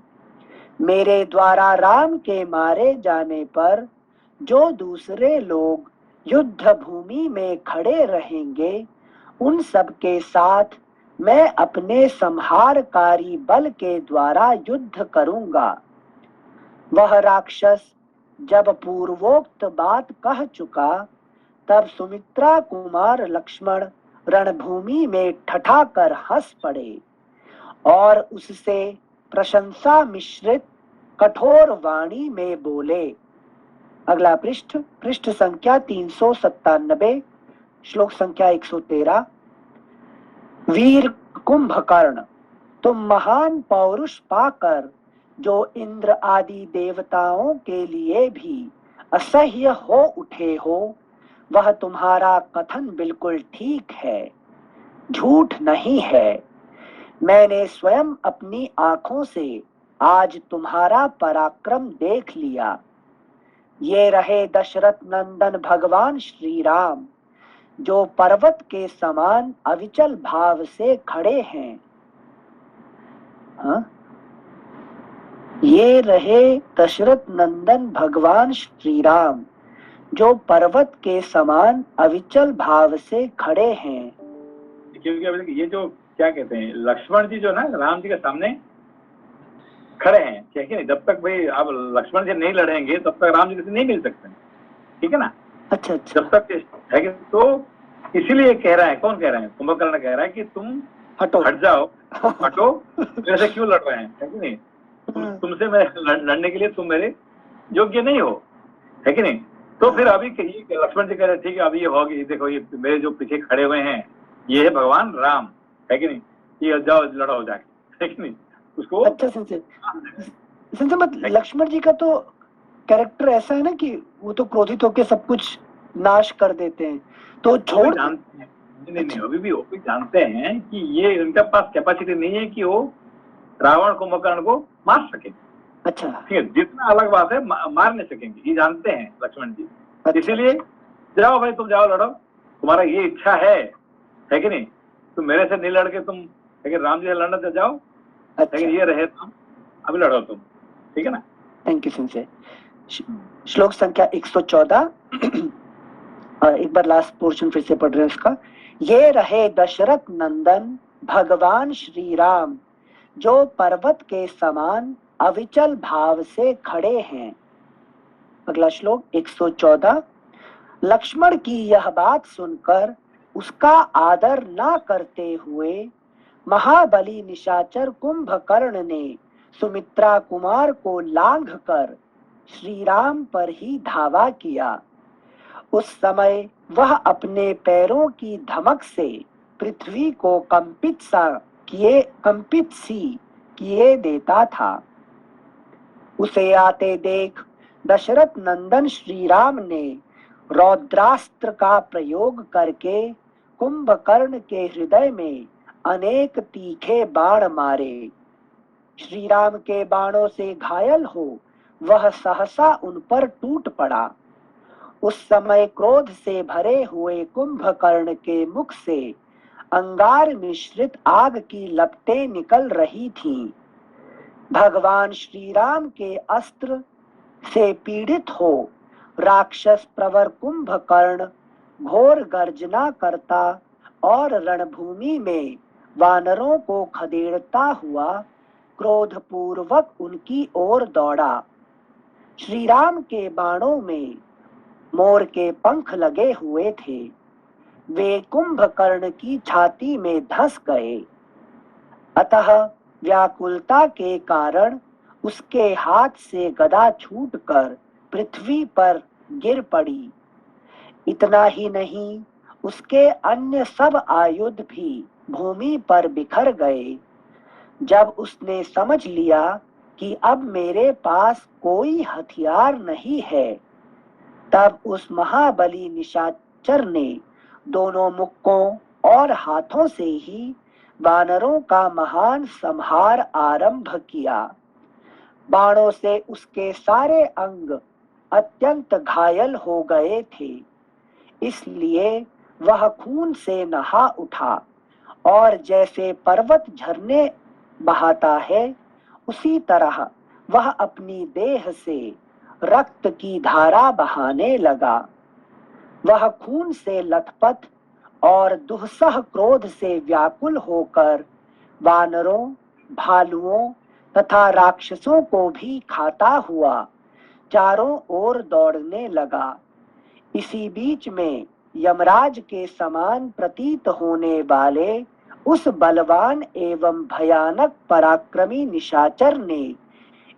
मेरे द्वारा राम के मारे जाने पर जो दूसरे लोग युद्ध भूमि में खड़े रहेंगे, उन सब के साथ मैं अपने संहारकारी बल के द्वारा युद्ध करूंगा। वह राक्षस जब पूर्वोक्त बात कह चुका, तब सुमित्रा कुमार लक्ष्मण रणभूमि में ठठाकर हंस पड़े और उससे प्रशंसा मिश्रित कठोर वाणी में बोले। अगला पृष्ठ संख्या 397, श्लोक संख्या 113। वीर कुंभकर्ण, तुम महान पौरुष पाकर जो इंद्र आदि देवताओं के लिए भी असह्य हो उठे हो, वह तुम्हारा कथन बिल्कुल ठीक है, झूठ नहीं है। मैंने स्वयं अपनी आंखों से आज तुम्हारा पराक्रम देख लिया। ये रहे दशरथ नंदन भगवान श्री राम, जो पर्वत के समान अविचल भाव से खड़े हैं। ये रहे दशरथ नंदन भगवान श्री राम, जो पर्वत के समान अविचल भाव से खड़े हैं। क्योंकि ये जो क्या कहते हैं, लक्ष्मण जी जो ना राम जी के सामने खड़े हैं, ठीक है। जब तक भाई आप लक्ष्मण जी नहीं लड़ेंगे तब तक राम जी से नहीं मिल सकते, ठीक है ना। अच्छा। जब तक है कि तो इसीलिए कह रहा है, कौन कह रहा है, कुंभकर्ण कह रहा है कि तुम हटो हट जाओ, हटो, मेरे से क्यों लड़ रहे हैं, है कि नहीं? तुमसे मैं लड़ने के लिए तुम मेरे योग्य नहीं हो, है कि नहीं? तो फिर अभी लक्ष्मण जी कह रहे ठीक है, अभी ये होगी, देखो ये मेरे जो पीछे खड़े हुए हैं ये है भगवान राम, है कि नहीं? ये जाओ लड़ो जाके, है कि नहीं? उसको अच्छा संजय मत लक्ष्मण जी का तो कैरेक्टर ऐसा है ना कि वो तो क्रोधित होकर सब कुछ नाश कर देते हैं, तो छोड़ जानते हैं, नहीं अभी भी वो भी जानते हैं कि ये उनके पास कैपेसिटी नहीं है कि वो रावण कुंभकर्ण को मार सके। अच्छा ठीक है, जितना अलग बात है मार नहीं सकेंगे, ये जानते हैं लक्ष्मण जी। अच्छा, इसीलिए जाओ भाई, तुम जाओ लड़ो, तुम्हारा ये इच्छा है कि नहीं? तुम मेरे से नहीं लड़के तुम, लेकिन राम जी से लड़ना तो जाओ, लेकिन ये रहे तुम अभी लड़ो तुम, ठीक है ना? Thank you Sanjay. श्लोक संख्या 114 एक बार लास्ट पोर्शन फिर से पढ़ रहे हैं इसका। ये रहे दशरथ नंदन भगवान श्री राम, जो पर्वत के समान अविचल भाव से खड़े हैं। अगला श्लोक 114। लक्ष्मण की यह बात सुनकर उसका आदर न करते हुए महाबली निशाचर कुंभकर्ण ने सुमित्रा कुमार को लांघकर श्री राम पर ही धावा किया। उस समय वह अपने पैरों की धमक से पृथ्वी को कंपित सी किए देता था। उसे आते देख दशरथ नंदन श्री राम ने रौद्रास्त्र का प्रयोग करके कुंभकर्ण के हृदय में अनेक तीखे बाण मारे। श्री राम के बाणों से घायल हो वह सहसा उन पर टूट पड़ा। उस समय क्रोध से भरे हुए कुंभकर्ण के मुख से अंगार मिश्रित आग की लपटें निकल रही थीं। भगवान श्री राम के अस्त्र से पीड़ित हो राक्षस प्रवर कुंभकर्ण घोर गर्जना करता और रणभूमि में वानरों को खदेड़ता हुआ क्रोध पूर्वक उनकी ओर दौड़ा। श्री राम के बाणों में मोर के पंख लगे हुए थे, वे कुंभकर्ण की छाती में धंस गए। अतः व्याकुलता के कारण उसके हाथ से गदा छूटकर पृथ्वी पर गिर पड़ी। इतना ही नहीं, उसके अन्य सब आयुध भी भूमि पर बिखर गए। जब उसने समझ लिया कि अब मेरे पास कोई हथियार नहीं है, तब उस महाबली निशाचर ने दोनों मुक्कों और हाथों से ही वानरों का महान संहार आरंभ किया। बाणों से उसके सारे अंग अत्यंत घायल हो गए थे, इसलिए वह खून से नहा उठा और जैसे पर्वत झरने बहाता है उसी तरह वह अपनी देह से रक्त की धारा बहाने लगा। वह खून से लथपथ और दुस्सह क्रोध से व्याकुल होकर वानरों, भालुओं तथा राक्षसों को भी खाता हुआ चारों ओर दौड़ने लगा। इसी बीच में यमराज के समान प्रतीत होने वाले उस बलवान एवं भयानक पराक्रमी निशाचर ने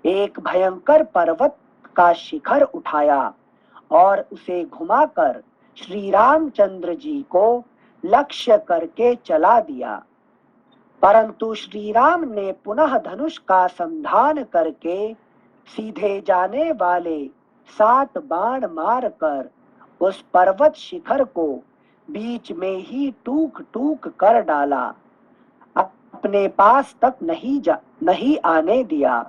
एक भयंकर पर्वत का शिखर उठाया और उसे घुमाकर श्री रामचंद्र जी को लक्ष्य करके चला दिया। परंतु श्री राम ने पुनः धनुष का संधान करके सीधे जाने वाले 7 बाण मारकर उस पर्वत शिखर को बीच में ही टूक टूक कर डाला, अपने पास तक नहीं आने दिया।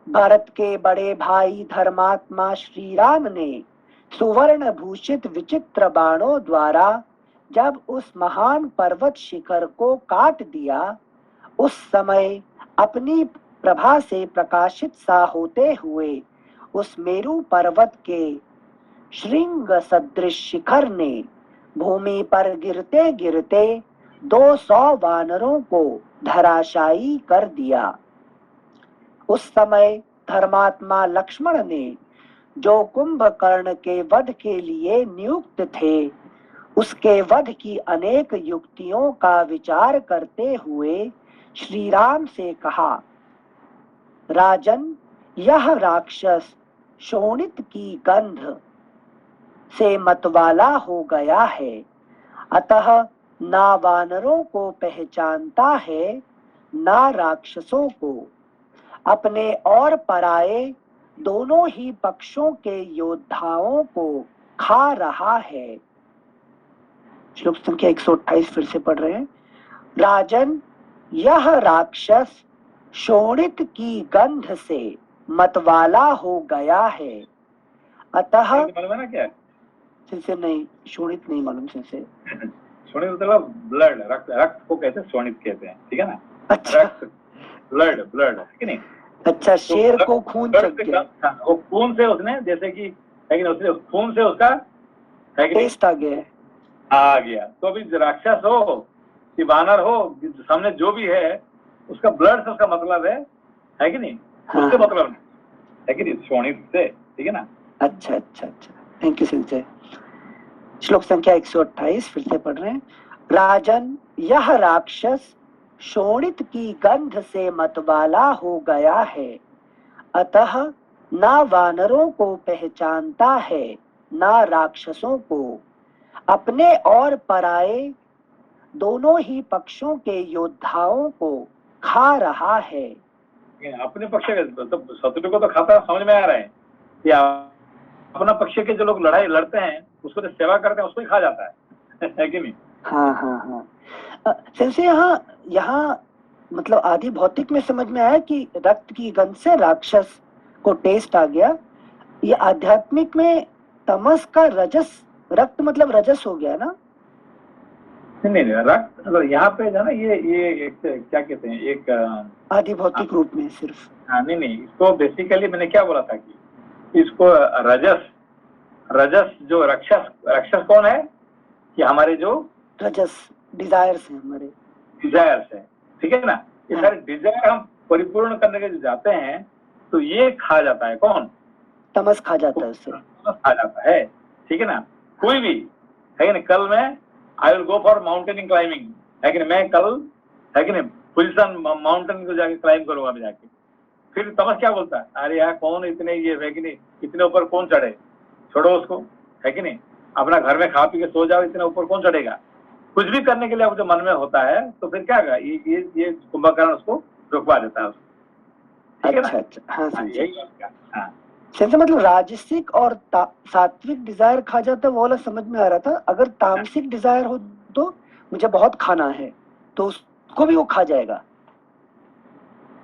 भरत के बड़े भाई धर्मात्मा श्री राम ने सुवर्ण भूषित विचित्र बाणों द्वारा जब उस महान पर्वत शिखर को काट दिया, उस समय अपनी प्रभा से प्रकाशित सा होते हुए उस मेरु पर्वत के श्रृंग सदृश शिखर ने भूमि पर गिरते गिरते 200 वानरों को धराशायी कर दिया। उस समय धर्मात्मा लक्ष्मण ने जो कुंभकर्ण के वध के लिए नियुक्त थे, उसके वध की अनेक युक्तियों का विचार करते हुए श्री राम से कहा, राजन, यह राक्षस शोणित की गंध से मतवाला हो गया है, अतः ना वानरों को पहचानता है ना राक्षसों को। अपने और पराये दोनों ही पक्षों के योद्धाओं को खा रहा है। श्लोक संख्या 128 फिर से पढ़ रहे हैं। राजन, यह राक्षस शोणित की गंध से मतवाला हो गया है, अतः मालूम है ना क्या? से नहीं, शोणित नहीं मालूम से शोणित मतलब ब्लड, रक्त, रक्त को कहते हैं शोणित कहते हैं, ठीक है ना? अच्छा, रक्त, ब्लड, ब्लड है कि नहीं? अच्छा, शेर को खून चढ़ गया, वो खून से उसने, जैसे कि है कि नहीं, उसने खून से उसका है कि नहीं टेस्ट आ गया, आ गया। तो अभी राक्षस हो कि वानर हो, सामने जो भी है, उसका ब्लड से उसका मतलब है कि नहीं? हाँ। उससे मतलब नहीं है कि नहीं, शोणित से, ठीक है ना? अच्छा अच्छा अच्छा, थैंक यू संजय। श्लोक संख्या 128 फिर से पढ़ रहे हैं। राजन, यह राक्षस शोणित की गंध से मतवाला हो गया है, अतः ना वानरों को पहचानता है ना राक्षसों को। अपने और पराये दोनों ही पक्षों के योद्धाओं को खा रहा है। अपने पक्ष के तो शत्रु को तो खाता, समझ में आ रहा है कि अपना पक्ष के जो लोग लड़ाई लड़ते हैं, उसको जो सेवा करते हैं, उसको ही खा जाता है कि नहीं? हाँ हाँ हाँ। जैसे यहाँ मतलब आदि भौतिक में समझ में आया कि रक्त की गंध से राक्षस को टेस्ट आ गया। ये आध्यात्मिक में तमस का रजस, रक्त मतलब रजस हो गया ना? नहीं, रक्त मतलब यहाँ पे जो ना, ये एक क्या कहते हैं, एक आदि भौतिक रूप में सिर्फ। नहीं, इसको बेसिकली मैंने क्या बोला था कि इसको रजस जो राक्षस कौन है कि हमारे जो रजस डिजायर्स है, हमारे डिजायर्स है, ठीक है ना? ये सारे डिजायर हम परिपूर्ण करने के जो जाते हैं, तो ये खा जाता है। कौन? तमस खा जाता है उससे, खा जाता है, ठीक है ना? कोई भी है कि नहीं, कल मैं I will go for mountaining climbing, है कि नहीं, मैं कल है कि नहीं पुलिसन माउंटेन को जाके क्लाइंब करूंगा मैं जाके। फिर तमस क्या बोलता है, अरे यार कौन इतने ये है कि नहीं, इतने ऊपर कौन चढ़े, छोड़ो उसको, है कि नहीं, अपना घर में खा पी के सो जाओ, इतने ऊपर कौन चढ़ेगा। कुछ भी करने के लिए अब जो मन में होता है, तो फिर क्या होगा, ये कुंभकर्ण उसको रुकवा देता है उसको, ठीक है ना? अच्छा, हाँ, यही बात। हाँ, मतलब राजसिक और सात्विक डिजायर खा जाता है, वो वाला समझ में आ रहा था। अगर तामसिक डिजायर हो तो मुझे बहुत खाना है, तो उसको भी वो खा जाएगा।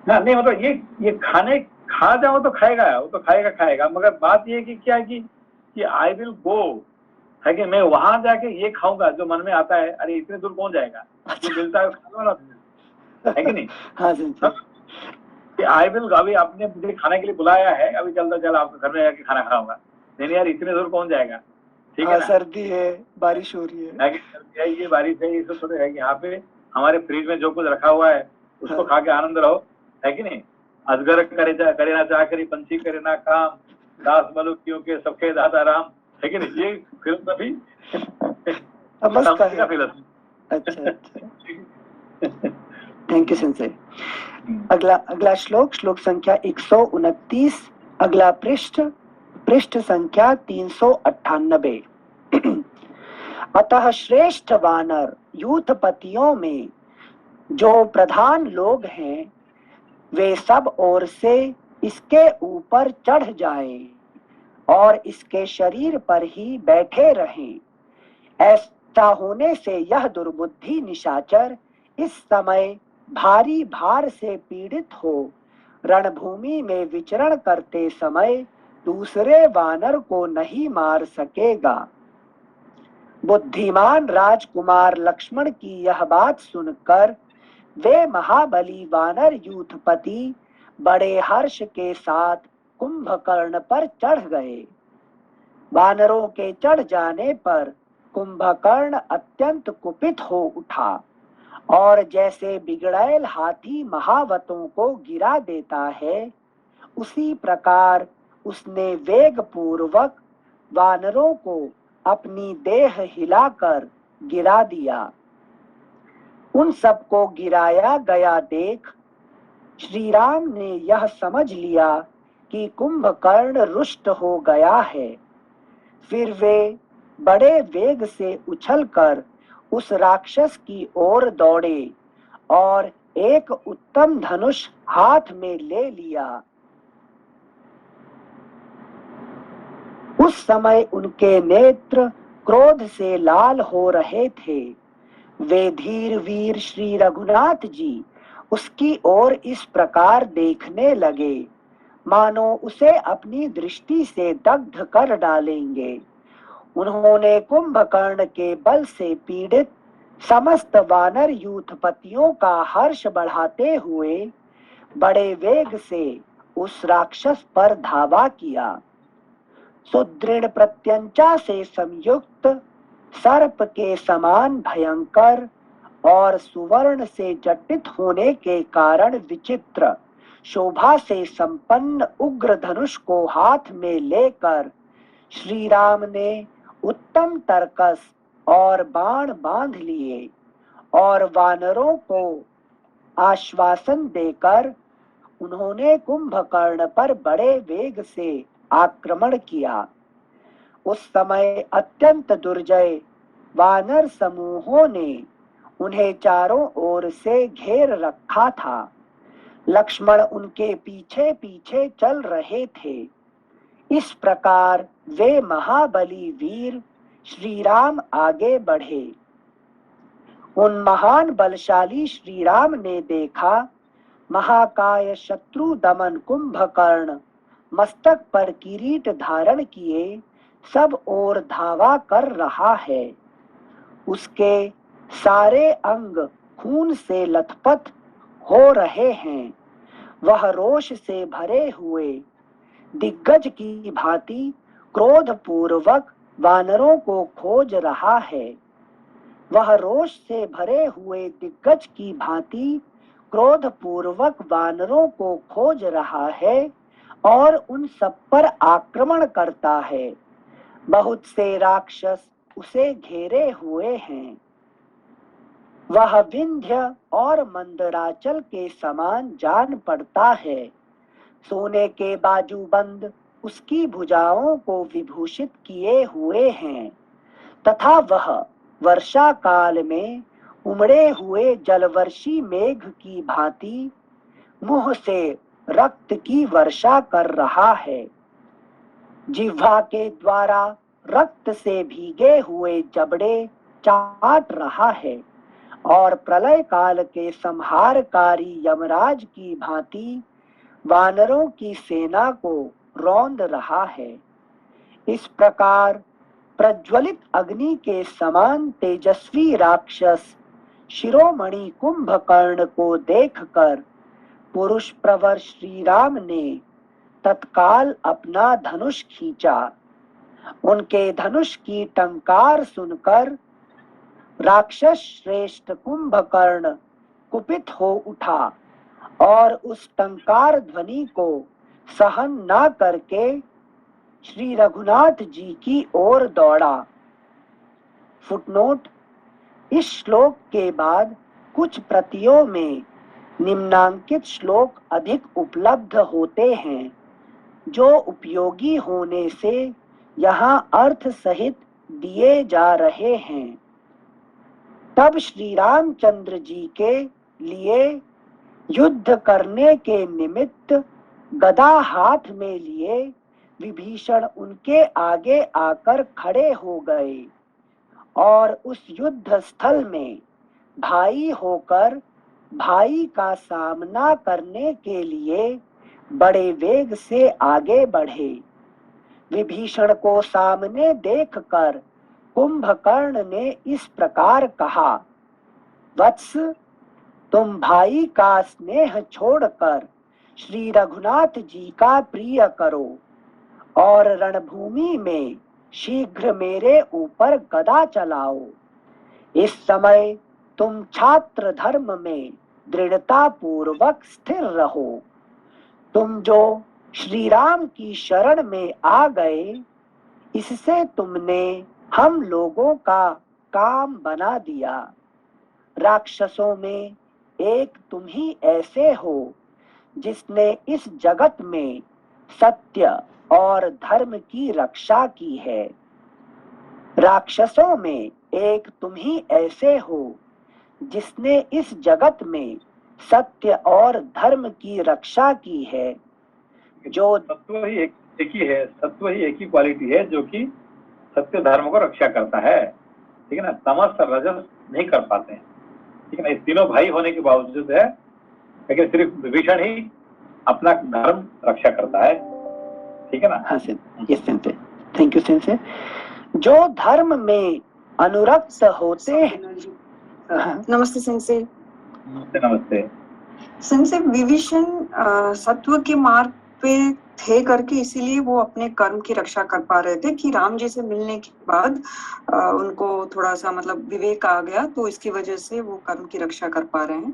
नहीं मतलब ये खाने खा जाओ तो खाएगा, वो तो खाएगा, मगर बात ये कि क्या है कि आई विल गो, है कि मैं वहां जाके ये खाऊंगा जो मन में आता है। अरे इतने दूर कौन जाएगा, जो मिलता है खाने वाला है कि नहीं? हाँ जी, आई विल, अभी आपने मुझे खाने के लिए बुलाया है, अभी चल आपके घर में जाके खाना खाऊंगा। नहीं यार, इतने दूर कौन जाएगा, ठीक है ना? सर्दी है, बारिश हो रही है, ये बारिश है, ये सब थोड़े है कि यहाँ पे हमारे फ्रिज में जो कुछ रखा हुआ है उसको खा के आनंद रहो, है कि नहीं? अजगर करे ना चाह करी, पंछी करे ना काम, दास मलुक क्योंकि सबके दादा राम, है कि नहीं? ये फिलोसफी का फिलोसफी। अच्छा, थैंक यू संजय। अगला श्लोक संख्या 129, अगला पृष्ठ संख्या 398। अतः श्रेष्ठ वानर यूथपतियों में जो प्रधान लोग हैं, वे सब ओर से इसके ऊपर चढ़ जाएं और इसके शरीर पर ही बैठे रहें। ऐसा होने से यह दुर्बुद्धि निशाचर इस समय भारी भार से पीड़ित हो रणभूमि में विचरण करते समय दूसरे वानर को नहीं मार सकेगा। बुद्धिमान राजकुमार लक्ष्मण की यह बात सुनकर वे महाबली वानर यूथपति बड़े हर्ष के साथ कुंभकर्ण पर चढ़ गए। वानरों के चढ़ जाने पर कुंभकर्ण अत्यंत कुपित हो उठा और जैसे बिगड़ैल हाथी महावतों को गिरा देता है, उसी प्रकार उसने वेग पूर्वक वानरों को अपनी देह हिलाकर गिरा दिया। उन सबको गिराया गया देख श्री राम ने यह समझ लिया कि कुंभकर्ण रुष्ट हो गया है। फिर वे बड़े वेग से उछलकर उस राक्षस की ओर दौड़े और एक उत्तम धनुष हाथ में ले लिया। उस समय उनके नेत्र क्रोध से लाल हो रहे थे। वे धीर वीर श्री रघुनाथ जी उसकी ओर इस प्रकार देखने लगे मानो उसे अपनी दृष्टि से दग्ध कर डालेंगे। उन्होंने कुंभकर्ण के बल से पीड़ित समस्त वानर यूथपतियों का हर्ष बढ़ाते हुए बड़े वेग से उस राक्षस पर धावा किया। सुदृढ़ प्रत्यंचा से संयुक्त सर्प के समान भयंकर और सुवर्ण से जटित होने के कारण विचित्र शोभा से संपन्न उग्र धनुष को हाथ में लेकर श्री राम ने उत्तम तरकस और बाण बांध लिए और वानरों को आश्वासन देकर उन्होंने कुंभकर्ण पर बड़े वेग से आक्रमण किया। उस समय अत्यंत दुर्जय वानर समूहों ने उन्हें चारों ओर से घेर रखा था। लक्ष्मण उनके पीछे पीछे चल रहे थे। इस प्रकार वे महाबली वीर श्री राम आगे बढ़े। उन महान बलशाली श्री राम ने देखा महाकाय शत्रु दमन कुंभकर्ण मस्तक पर किरीट धारण किए सब ओर धावा कर रहा है। उसके सारे अंग खून से लथपथ हो रहे हैं। वह रोष से भरे हुए दिग्गज की भांति क्रोध पूर्वक वानरों को खोज रहा है। वह रोष से भरे हुए दिग्गज की भांति क्रोध पूर्वक वानरों को खोज रहा है और उन सब पर आक्रमण करता है। बहुत से राक्षस उसे घेरे हुए हैं। वह विंध्य और मंदराचल के समान जान पड़ता है। सोने के बाजूबंद उसकी भुजाओं को विभूषित किए हुए हैं तथा वह वर्षा काल में उमड़े हुए जलवर्षी मेघ की भांति मुंह से रक्त की वर्षा कर रहा है। जिह्वा के द्वारा रक्त से भीगे हुए जबड़े चाट रहा है और प्रलय काल के संहारकारी यमराज की भांति वानरों की सेना को रौंद रहा है। इस प्रकार प्रज्वलित अग्नि के समान तेजस्वी राक्षस शिरोमणि कुंभकर्ण को देखकर पुरुष प्रवर श्री राम ने तत्काल अपना धनुष खींचा। उनके धनुष की टंकार सुनकर राक्षस श्रेष्ठ कुंभकर्ण कुपित हो उठा और उस टंकार ध्वनि को सहन न करके श्री रघुनाथ जी की ओर दौड़ा। फुटनोट: इस श्लोक के बाद कुछ प्रतियों में निम्नांकित श्लोक अधिक उपलब्ध होते हैं जो उपयोगी होने से यहाँ अर्थ सहित दिए जा रहे हैं। तब श्री रामचंद्र जी के लिए युद्ध करने के निमित्त गदा हाथ में लिए विभीषण उनके आगे आकर खड़े हो गए और उस युद्ध स्थल में भाई होकर भाई का सामना करने के लिए बड़े वेग से आगे बढ़े। विभीषण को सामने देखकर कुंभकर्ण ने इस प्रकार कहा, वत्स, तुम भाई का स्नेह छोड़कर श्री रघुनाथ जी का प्रिय करो और रणभूमि में शीघ्र मेरे ऊपर गदा चलाओ। इस समय तुम छात्र धर्म में दृढ़ता पूर्वक स्थिर रहो। तुम जो श्री राम की शरण में आ गए, इससे तुमने हम लोगों का काम बना दिया। राक्षसों में एक तुम ही ऐसे हो जिसने इस जगत में सत्य और धर्म की रक्षा की है। राक्षसों में एक तुम ही ऐसे हो जिसने इस जगत में सत्य और धर्म की रक्षा की है। जो सत्व ही एक ही है, सत्व ही एक ही क्वालिटी है जो कि सत्य धर्म को रक्षा करता है, ठीक है ना। तमस और रजस नहीं कर पाते हैं, ठीक है ना। इस तीनों भाई होने के बावजूद है, लेकिन सिर्फ विभीषण ही अपना धर्म रक्षा करता है, ठीक है ना। हाँ sensei, yes sensei, thank you sensei. जो धर्म में अनुरक्त होते हैं। हाँ। नमस्ते सेंसे। नमस्ते। सेंसे विभीषण सत्व के मार्ग पे थे करके इसीलिए वो अपने कर्म की रक्षा कर पा रहे थे कि राम जी से मिलने के बाद उनको थोड़ा सा मतलब विवेक आ गया, तो इसकी वजह से वो कर्म की रक्षा कर पा रहे हैं।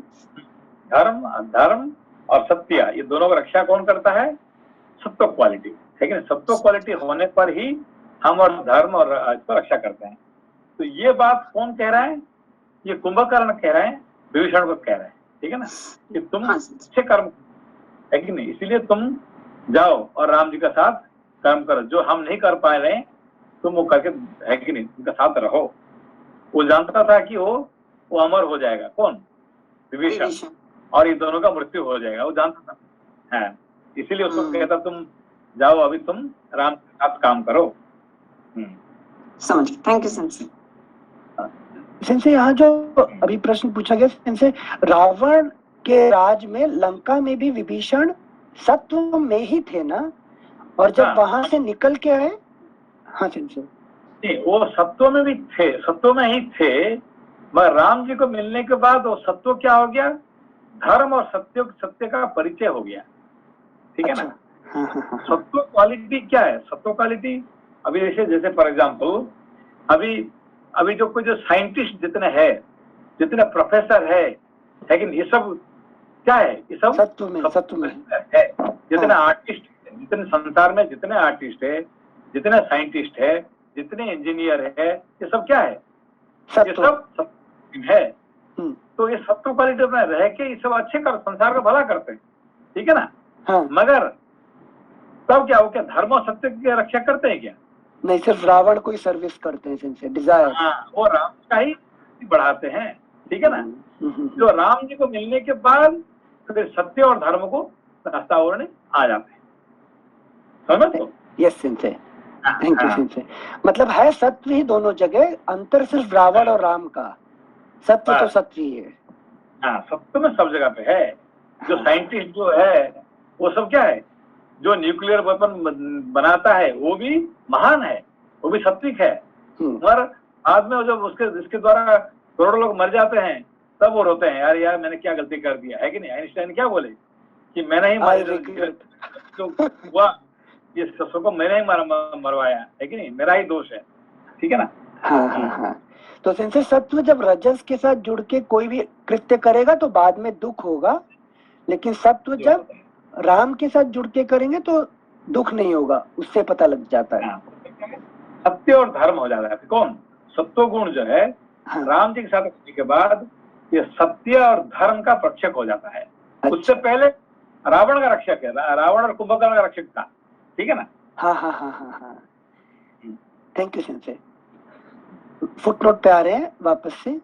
धर्म और सत्य, ये दोनों की रक्षा कौन करता है? सत्व क्वालिटी, ठीक है। सत्व क्वालिटी होने पर ही हम और धर्म और इसको रक्षा करते हैं। तो ये बात कौन कह रहा है? ये कुंभकर्ण कह रहे हैं, विभीषण को कह रहे हैं, ठीक है ना, कि तुम अच्छे कर्म है कि नहीं, इसीलिए तुम जाओ और राम जी का साथ कर्म करो, जो हम नहीं कर पा रहे तुम वो करके, है कि नहीं, उनका साथ रहो। वो जानता था कि वो अमर हो जाएगा। कौन? विभीषण। और ये दोनों का मृत्यु हो जाएगा, वो जानता था। है, इसीलिए उसको कहता तुम जाओ, अभी तुम राम के साथ काम करो। समझ, थैंक यू सेंसे। सेंसे यहाँ जो अभी प्रश्न पूछा गया सेंसे, रावण के राज में लंका में भी विभीषण सत्व में ही थे ना, और जब वहां से निकल के आए। हाँ सेंसे, नहीं, वो सत्व में भी थे, सत्व में ही थे, मगर राम जी को मिलने के बाद वो सत्व क्या हो गया? धर्म और सत्य का परिचय हो गया, ठीक है ना। सत्व क्वालिटी क्या है? सत्व क्वालिटी अभी जैसे फॉर एग्जाम्पल अभी जो कुछ साइंटिस्ट जितने हैं, जितने प्रोफेसर है कि ये सब क्या है? ये सब सत्व में है। जितने आर्टिस्ट, जितने संसार में जितने आर्टिस्ट है, जितने साइंटिस्ट है, जितने इंजीनियर है, ये सब क्या है? ये सब है। तो ये सत्व क्वालिटी में रह के ये सब अच्छे कर, संसार का भला करते हैं, ठीक है ना। हाँ। मगर तब क्या, वो क्या धर्म और सत्य की रक्षा करते हैं क्या? नहीं, सिर्फ रावण को ही सर्विस करते हैं सेंसे, डिजायर। हाँ, वो राम का ही बढ़ाते हैं, ठीक है ना। जो राम जी को मिलने के बाद फिर सत्य और धर्म को रास्ता ओढ़ने आ जाते हैं, समझ तो? Yes sensei, thank you sensei. मतलब है सत्व ही दोनों जगह, अंतर सिर्फ रावण और राम का। सत्य तो सत्य ही है। हाँ, सत्य में सब जगह पे है। जो साइंटिस्ट जो है वो सब क्या है? जो न्यूक्लियर वेपन बनाता है वो भी महान है, वो भी सात्विक है। मगर बाद में जब जिसके द्वारा करोड़ों लोग मर जाते हैं तब वो रोते हैं, यार मैंने क्या गलती कर दिया, है कि नहीं। आइंस्टाइन क्या बोले कि मैंने ही ये सबको मैंने ही मरवाया, है कि नहीं, मेरा ही दोष है, ठीक है ना। हाँ। तो सेंसे सत्व जब रजस के साथ जुड़ के कोई भी कृत्य करेगा तो बाद में दुख होगा, लेकिन सत्व जब राम के साथ जुड़ के करेंगे तो दुख नहीं होगा, उससे पता लग जाता है। सत्य और धर्म हो जाता है। कौन? सत्व गुण जो है राम जी के साथ होने के बाद ये सत्य और धर्म का रक्षक हो जाता है। उससे पहले रावण का रक्षक है, रावण और कुंभकर्ण का रक्षक था, ठीक है ना। हाँ। Thank you sense. फुटनोट पे आ रहे हैं वापस से।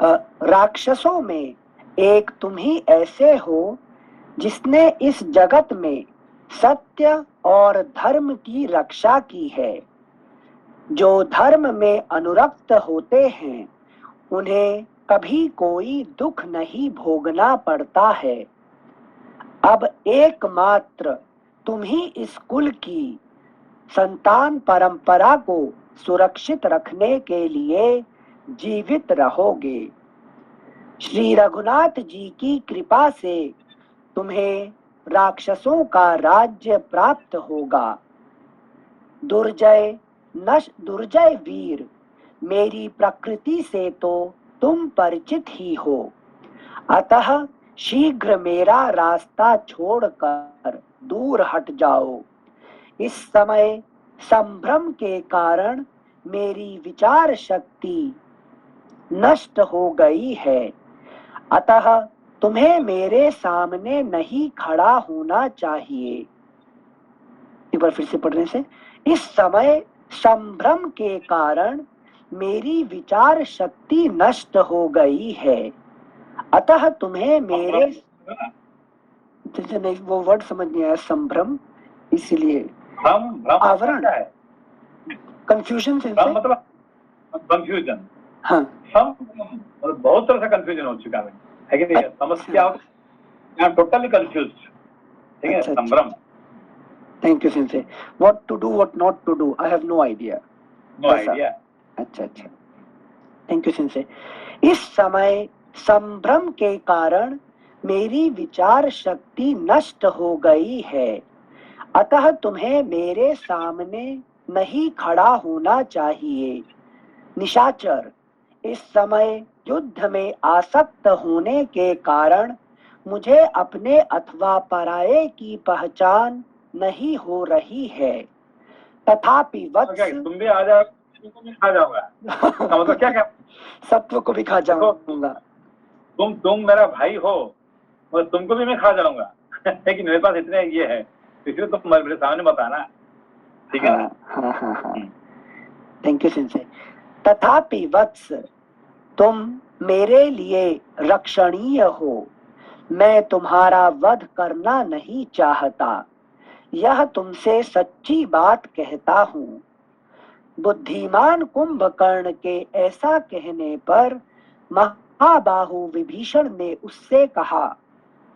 राक्षसों में एक तुम ही ऐसे हो जिसने इस जगत में सत्य और धर्म की रक्षा की है। जो धर्म में अनुरक्त होते हैं उन्हें कभी कोई दुख नहीं भोगना पड़ता है। अब एकमात्र तुम ही इस कुल की संतान परंपरा को सुरक्षित रखने के लिए जीवित रहोगे। श्री रघुनाथ जी की कृपा से तुम्हें राक्षसों का राज्य प्राप्त होगा। दुर्जय वीर, मेरी प्रकृति से तो तुम परिचित ही हो, अतः शीघ्र मेरा रास्ता छोड़कर दूर हट जाओ। इस समय संभ्रम के कारण मेरी विचार शक्ति नष्ट हो गई है, अतः तुम्हें मेरे सामने नहीं खड़ा होना चाहिए। एक बार फिर से पढ़ने से, इस समय संभ्रम के कारण मेरी विचार शक्ति नष्ट हो गई है, अतः तुम्हें मेरे, जैसे नहीं वो वर्ड समझ नहीं आया, संभ्रम, इसीलिए आवरण है, कंफ्यूजन से, मतलब कंफ्यूजन, हाँ मतलब बहुत तरह से कंफ्यूजन हो चुका है कि नहीं? समस्या टोटली कंफ्यूज, ठीक है, संभ्रम। Thank you sensei. What to do, what not to do, I have no idea. अच्छा, थैंक यू सेंसे। इस समय संभ्रम के कारण मेरी विचार शक्ति नष्ट हो गई है, अतः तुम्हें मेरे सामने नहीं खड़ा होना चाहिए। निशाचर, इस समय युद्ध में आसक्त होने के कारण मुझे अपने अथवा पराये की पहचान नहीं हो रही है। तथापि वत्स, तुम भी आ जाओ, तुमको भी खा जाऊंगा। मतलब क्या सत्व को भी खा जाऊंगा। तुम मेरा भाई हो और तुमको भी मैं खा जाऊंगा। लेकिन मेरे पास इतने ये है, इसलिए तुम मेरे सामने मत आना, ठीक है ना? हाँ। Thank you sensei. तथापि वत्स, तुम मेरे लिए रक्षणीय हो, मैं तुम्हारा वध करना नहीं चाहता, यह तुमसे सच्ची बात कहता हूँ। बुद्धिमान कुंभकर्ण के ऐसा कहने पर महाबाहु विभीषण ने उससे कहा,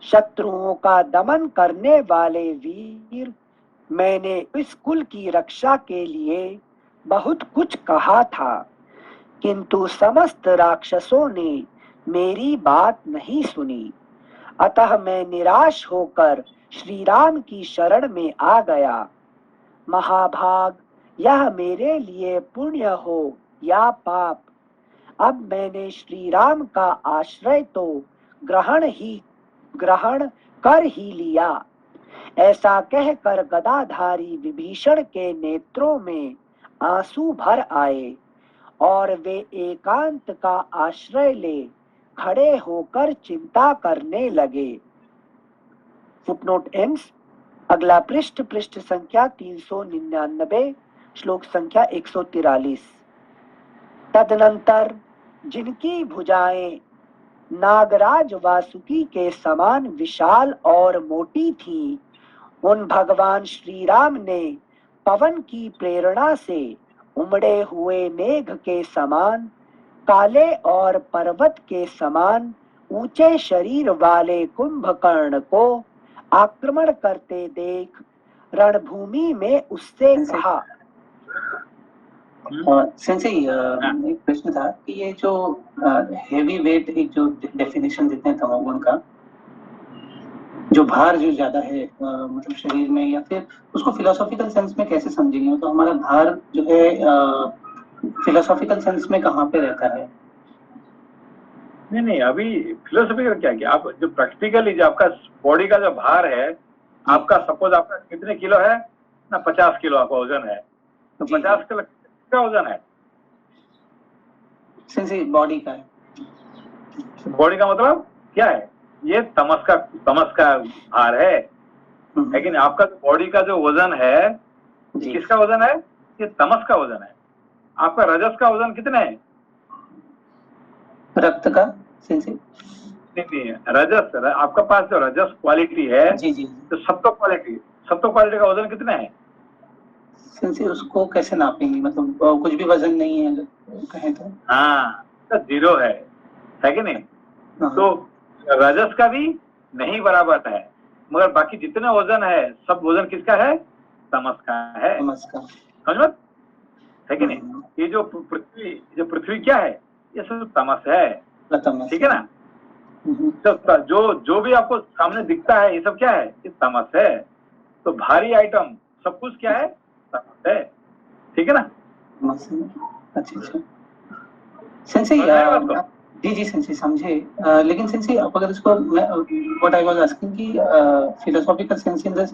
शत्रुओं का दमन करने वाले वीर, मैंने इस कुल की रक्षा के लिए बहुत कुछ कहा था, किंतु समस्त राक्षसों ने मेरी बात नहीं सुनी, अतः मैं निराश होकर श्री राम की शरण में आ गया। महाभाग, यह मेरे लिए पुण्य हो या पाप, अब मैंने श्री राम का आश्रय तो ग्रहण कर ही लिया। ऐसा कहकर गदाधारी विभीषण के नेत्रों में आंसू भर आए और वे एकांत का आश्रय ले खड़े होकर चिंता करने लगे। Footnote ends. अगला पृष्ठ संख्या 399, श्लोक संख्या 143। तदनंतर जिनकी भुजाएं नागराज वासुकी के समान विशाल और मोटी थी, उन भगवान श्री राम ने पवन की प्रेरणा से उमड़े हुए मेघ के समान, काले और पर्वत के समान ऊंचे शरीर वाले कुंभकर्ण को आक्रमण करते देख रणभूमि में उससे कहा। सेंसे, एक प्रश्न था कि ये जो हेवी वेट, एक जो डेफिनेशन देते हैं तमोगुण का, जो भार जो ज्यादा है मतलब शरीर में, या फिर उसको फिलोसॉफिकल सेंस में कैसे समझेंगे? तो हमारा भार जो है फिलोसॉफिकल सेंस में कहाँ पे रहता है? नहीं, अभी फिलोसॉफिकल क्या है कि आप जो प्रैक्टिकली जो आपका बॉडी का जो भार है, आपका सपोज आपका कितने किलो है ना, 50 किलो आपका वजन है, तो 50 किलो का वजन है सेंसे बॉडी का है। बॉडी का मतलब क्या है? ये तमस का भार है कि नहीं? आपका बॉडी का जो वजन है, किसका वजन है? ये तमस का वजन है। आपका रजस का वजन कितना है? रक्त का सेंसे? नहीं, रजस, आपका पास जो रजस क्वालिटी है, तो सत्व क्वालिटी का वजन कितना है? सेंसे उसको कैसे नापेंगे? मतलब कुछ भी वजन नहीं है कहें तो? हाँ, तो 0 है कि नहीं? तो रजस का भी नहीं बराबर है, मगर बाकी जितने वजन है सब वजन किसका है? तमस का है। समझ मत है कि नहीं? ये जो पृथ्वी क्या है? ये सब तमस है, ठीक है ना? तो जो भी आपको सामने दिखता है, ये सब क्या है? ये तमस है। तो भारी आइटम सब कुछ क्या है? तमस है, ठीक है ना? अच्छा। सेंसे जी सेंसे समझे, लेकिन सेंसे आप अगर इसको, व्हाट आई वाज आस्किंग कि philosophical sense in this,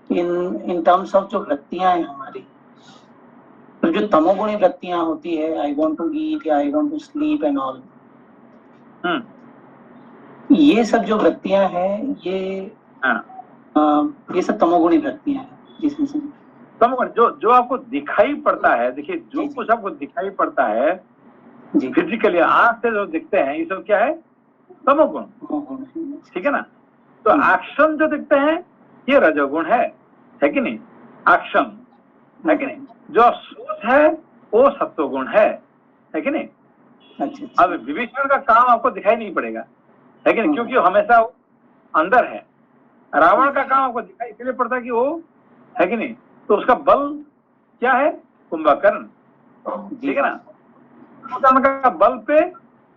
in terms of जो वृत्तियां हैं हमारी, तो जो तमोगुणी वृत्तियां होती है, आई वांट टू ईट या I want to sleep and all, ये सब जो वृत्तियां हैं ये सब तमोगुणी वृत्तियां हैं जिसमें तमोगुण जो आपको दिखाई पड़ता है, देखिए जो कुछ आपको दिखाई पड़ता है फिजिकली आंख से जो दिखते हैं ये सब क्या है, तमोगुण, ठीक है ना। तो एक्शन जो दिखते हैं ये रजोगुण है कि नहीं, एक्शन है कि नहीं। जो सोच है वो सत्वगुण है कि नहीं। अच्छा। अब विभीषण का काम आपको दिखाई नहीं पड़ेगा है कि नहीं, क्योंकि वो हमेशा अंदर है। रावण का काम आपको दिखाई इसलिए पड़ता है कि वो है कि नहीं, तो उसका बल क्या है, कुंभकर्ण, ठीक है ना। कुंभकर्ण का बल पे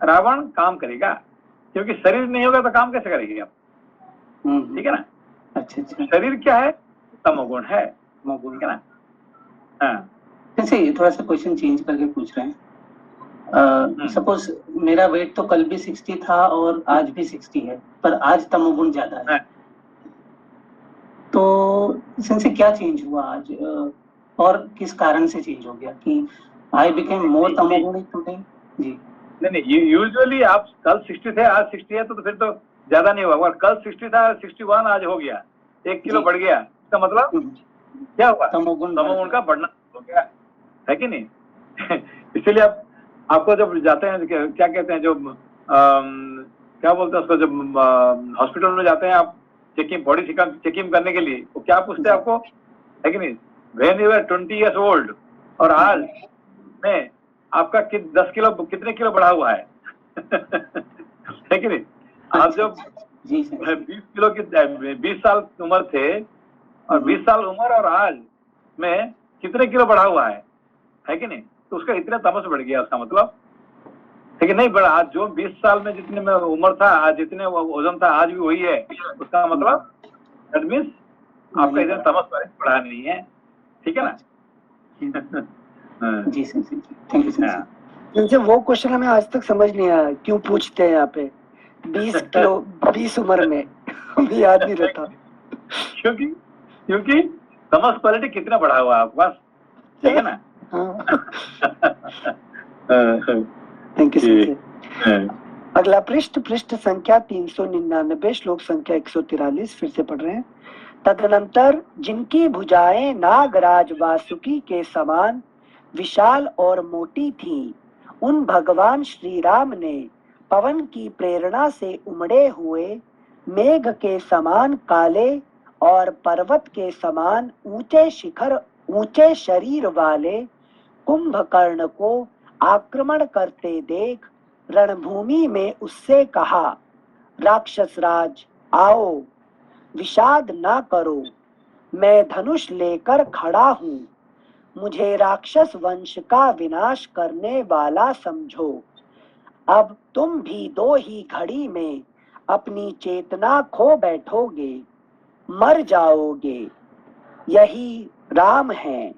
रावण काम करेगा, क्योंकि शरीर नहीं होगा तो काम कैसे करेगी आप, ठीक है ना। अच्छा। शरीर क्या है, तमोगुण है, ठीक है ना। हाँ, जैसे थोड़ा सा क्वेश्चन चेंज करके पूछ रहे हैं। सपोज मेरा वेट तो कल भी 60 था और आज भी 60 है, पर आज तमोगुण ज्यादा है, तो इससे क्या चेंज हुआ आज, और किस कारण से चेंज हो गया कि आई बिकेम मोर तमोगुणी टुडे? जी नहीं, यूजुअली आप कल 60 थे आज 60 है, तो फिर तो ज्यादा नहीं हुआ। कल 60 था 61 आज हो गया, 1 किलो बढ़ गया, इसका मतलब क्या हुआ, तमोगुण का बढ़ना हो गया है कि नहीं। इसीलिए आपको जब जाते हैं क्या कहते हैं, जो क्या बोलते हैं उसको, जब हॉस्पिटल में जाते हैं आप चेकिंग, बॉडी चेकिंग करने के लिए, वो क्या पूछते हैं आपको, है कि नहीं, when you are 20 years old और आज में आपका 10 किलो कितने किलो बढ़ा हुआ है, है कि नहीं। आप जब 20 किलो की 20 साल उम्र थे और 20 साल उम्र और आज में कितने किलो बढ़ा हुआ है कि नहीं, तो उसका इतना तमस बढ़ गया, उसका मतलब है कि नहीं बढ़ा। आज जो 20 साल में जितने में उम्र था, आज जितने वजन था आज भी वही है, उसका मतलब दैट मीन्स आपका इतना तमस बढ़ा नहीं है, ठीक है ना। जी सर, थैंक यू सर। इनसे वो क्वेश्चन हमें आज तक समझ नहीं आया, क्यों पूछते हैं यहाँ पे 20 किलो 20 उम्र में, हमें याद नहीं रहता। क्योंकि तमस क्वालिटी कितना बढ़ा हुआ है आपके पास, ठीक है ना। Thank you sir. अगला पृष्ठ संख्या 399, श्लोक संख्या 143, फिर से पढ़ रहे हैं। तदनंतर जिनकी भुजाएं नागराज वासुकी के समान विशाल और मोटी थीं, उन भगवान श्री राम ने पवन की प्रेरणा से उमड़े हुए मेघ के समान काले और पर्वत के समान ऊंचे शरीर वाले कुंभकर्ण को आक्रमण करते देख रणभूमि में उससे कहा, राक्षस राज आओ, विषाद ना करो, मैं धनुष लेकर खड़ा हूँ, मुझे राक्षस वंश का विनाश करने वाला समझो। अब तुम भी 2 ही घड़ी में अपनी चेतना खो बैठोगे, मर जाओगे। यही राम है।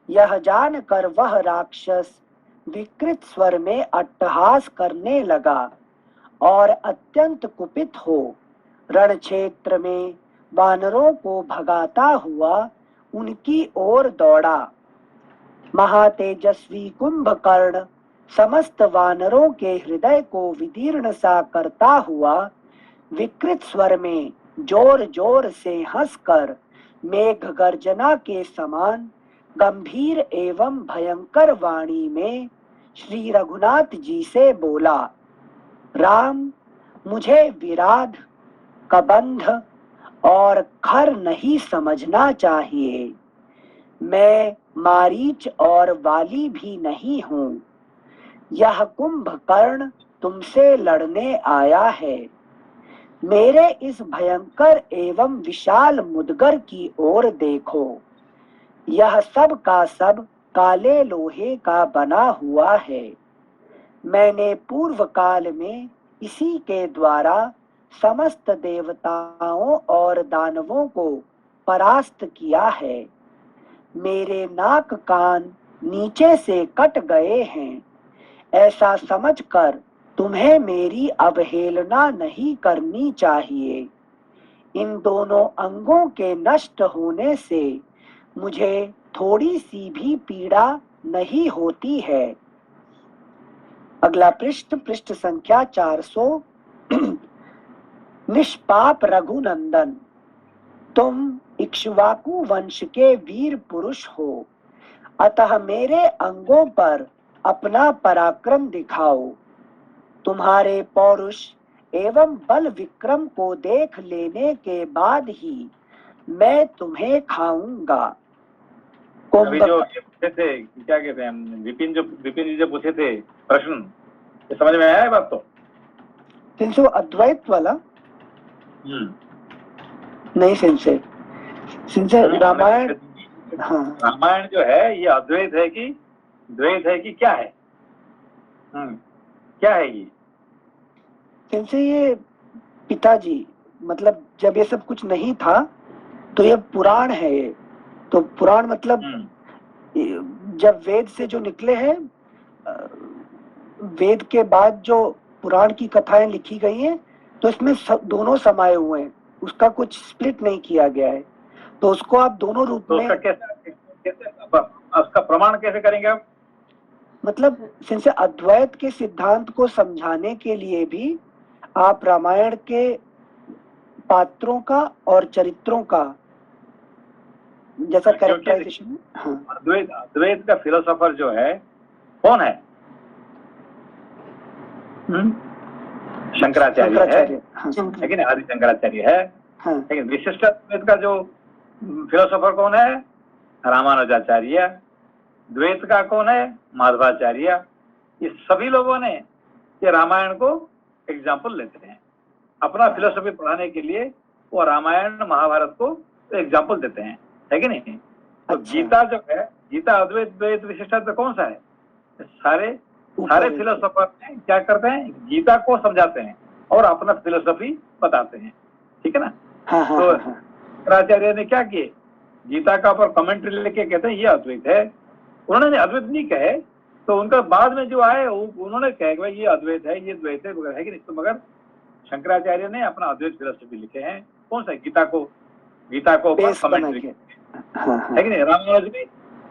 यह जानकर वह राक्षस विकृत स्वर में अट्टहास करने लगा और अत्यंत कुपित हो रण क्षेत्र में वानरों को भगाता हुआ उनकी ओर दौड़ा। महातेजस्वी कुंभकर्ण समस्त वानरों के हृदय को विदीर्ण सा करता हुआ विकृत स्वर में जोर जोर से हंसकर मेघ गर्जना के समान गंभीर एवं भयंकर वाणी में श्री रघुनाथ जी से बोला, राम, मुझे विराध, कबंध और खर नहीं समझना चाहिए। मैं मारीच और वाली भी नहीं हूँ। यह कुंभकर्ण तुमसे लड़ने आया है। मेरे इस भयंकर एवं विशाल मुदगर की ओर देखो। यह सब का सब काले लोहे का बना हुआ है। मैंने पूर्व काल में इसी के द्वारा समस्त देवताओं और दानवों को परास्त किया है। मेरे नाक कान नीचे से कट गए हैं। ऐसा समझकर तुम्हें मेरी अवहेलना नहीं करनी चाहिए। इन दोनों अंगों के नष्ट होने से मुझे थोड़ी सी भी पीड़ा नहीं होती है। अगला पृष्ठ संख्या 400। निष्पाप रघुनंदन, तुम इक्ष्वाकु वंश के वीर पुरुष हो, अतः मेरे अंगों पर अपना पराक्रम दिखाओ। तुम्हारे पौरुष एवं बल विक्रम को देख लेने के बाद ही मैं तुम्हें खाऊंगा। अभी जो ये पूछे थे, क्या कहते हैं, विपिन जी जो पूछे थे प्रश्न, ये समझ में आया है बात? तो 300 अद्वैत वाला नहीं सिंसे रामायण। हाँ, रामायण जो है ये अद्वैत है कि द्वैत है कि क्या है? क्या है ये? सिंसे ये पिताजी, मतलब जब ये सब कुछ नहीं था तो ये पुराण है। ये तो पुराण मतलब जब वेद से जो निकले हैं, वेद के बाद जो पुराण की कथाएं लिखी गई हैं, तो इसमें दोनों समाये हुए हैं, उसका कुछ स्प्लिट नहीं किया गया है। तो उसको आप दोनों रूप में उसका प्रमाण कैसे करेंगे आप? मतलब सिंसे अद्वैत के सिद्धांत को समझाने के लिए भी आप रामायण के पात्रों का और चरित्रों का जैसा कैरेक्टराइजेशन। हाँ, अद्वैत का फिलोसोफर जो है कौन है? शंकराचार्य है, लेकिन आदि शंकराचार्य है। लेकिन विशिष्ट अद्वैत का जो फिलोसोफर कौन है? रामानुजाचार्य। द्वैत का कौन है? माधवाचार्य। ये सभी लोगों ने ये रामायण को एग्जाम्पल लेते हैं अपना फिलोसफी पढ़ाने के लिए। वो रामायण महाभारत को एग्जाम्पल देते हैं, है कि नहीं? तो गीता जो है, गीता अद्वैत द्वैत विशिष्ट कौन सा है? सारे फिलोसोफर क्या करते हैं? गीता को समझाते हैं और अपना फिलोसफी बताते हैं, ठीक है ना? तो शंकराचार्य ने क्या किए? गीता का ऊपर कमेंट्री लेके कहते हैं ये अद्वैत है। उन्होंने अद्वैत नहीं कहे, तो उनका बाद में जो आए उन्होंने कहा कि भाई ये अद्वैत है, ये द्वैत है कि नहीं? तो मगर शंकराचार्य ने अपना अद्वैत फिलोसफी लिखे हैं। कौन सा? गीता को ऊपर कमेंट्री है कि नहीं? रामानुज ने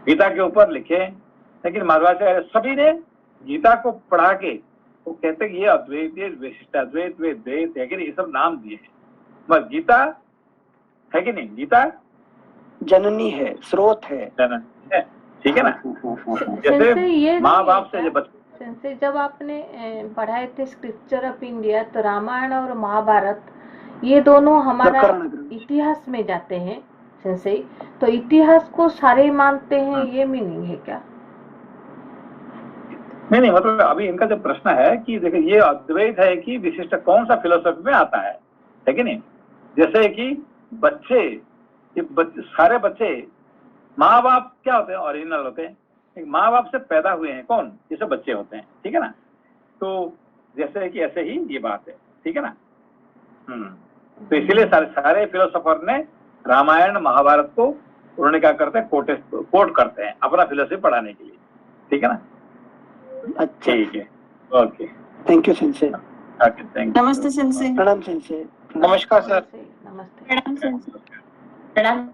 गीता के ऊपर लिखे, लेकिन माधवाचार्य सभी ने गीता को पढ़ा के वो कहते हैं ये अद्वैत, ये विशिष्ट अद्वैत, वे द्वैत है कि नहीं, ये सब नाम दिए हैं। बस गीता है कि नहीं? गीता जननी है, स्रोत है, जननी है, ठीक है ना? जैसे माँ बाप से बच्चे जब आपने पढ़ाए थे स्क्रिप्चर ऑफ इंडिया, तो रामायण और महाभारत ये दोनों हमारा इतिहास में जाते हैं सेंसे, तो इतिहास को सारे मानते हैं, ये मीनिंग है क्या? नहीं, मतलब अभी इनका जो प्रश्न है कि देखिए ये अद्वैत है कि विशिष्ट, कौन सा फिलोसफी में आता है कि नहीं? जैसे कि सारे बच्चे माँ बाप क्या होते हैं? ओरिजिनल होते हैं, माँ बाप से पैदा हुए हैं कौन? ये सब बच्चे होते हैं, ठीक है ना? तो जैसे कि ऐसे ही ये बात है, ठीक है ना? तो इसीलिए सारे फिलोसोफर ने रामायण महाभारत को उन्होंने क्या करते हैं? कोट करते हैं अपना फिलोसफी पढ़ाने के लिए, ठीक है ना? अच्छा, ठीक है, okay, thank you sensei. Okay, thank you. नमस्ते सेंसे। प्रणाम सेंसे। नमस्कार सर। नमस्ते। प्रणाम सेंसे। प्रणाम।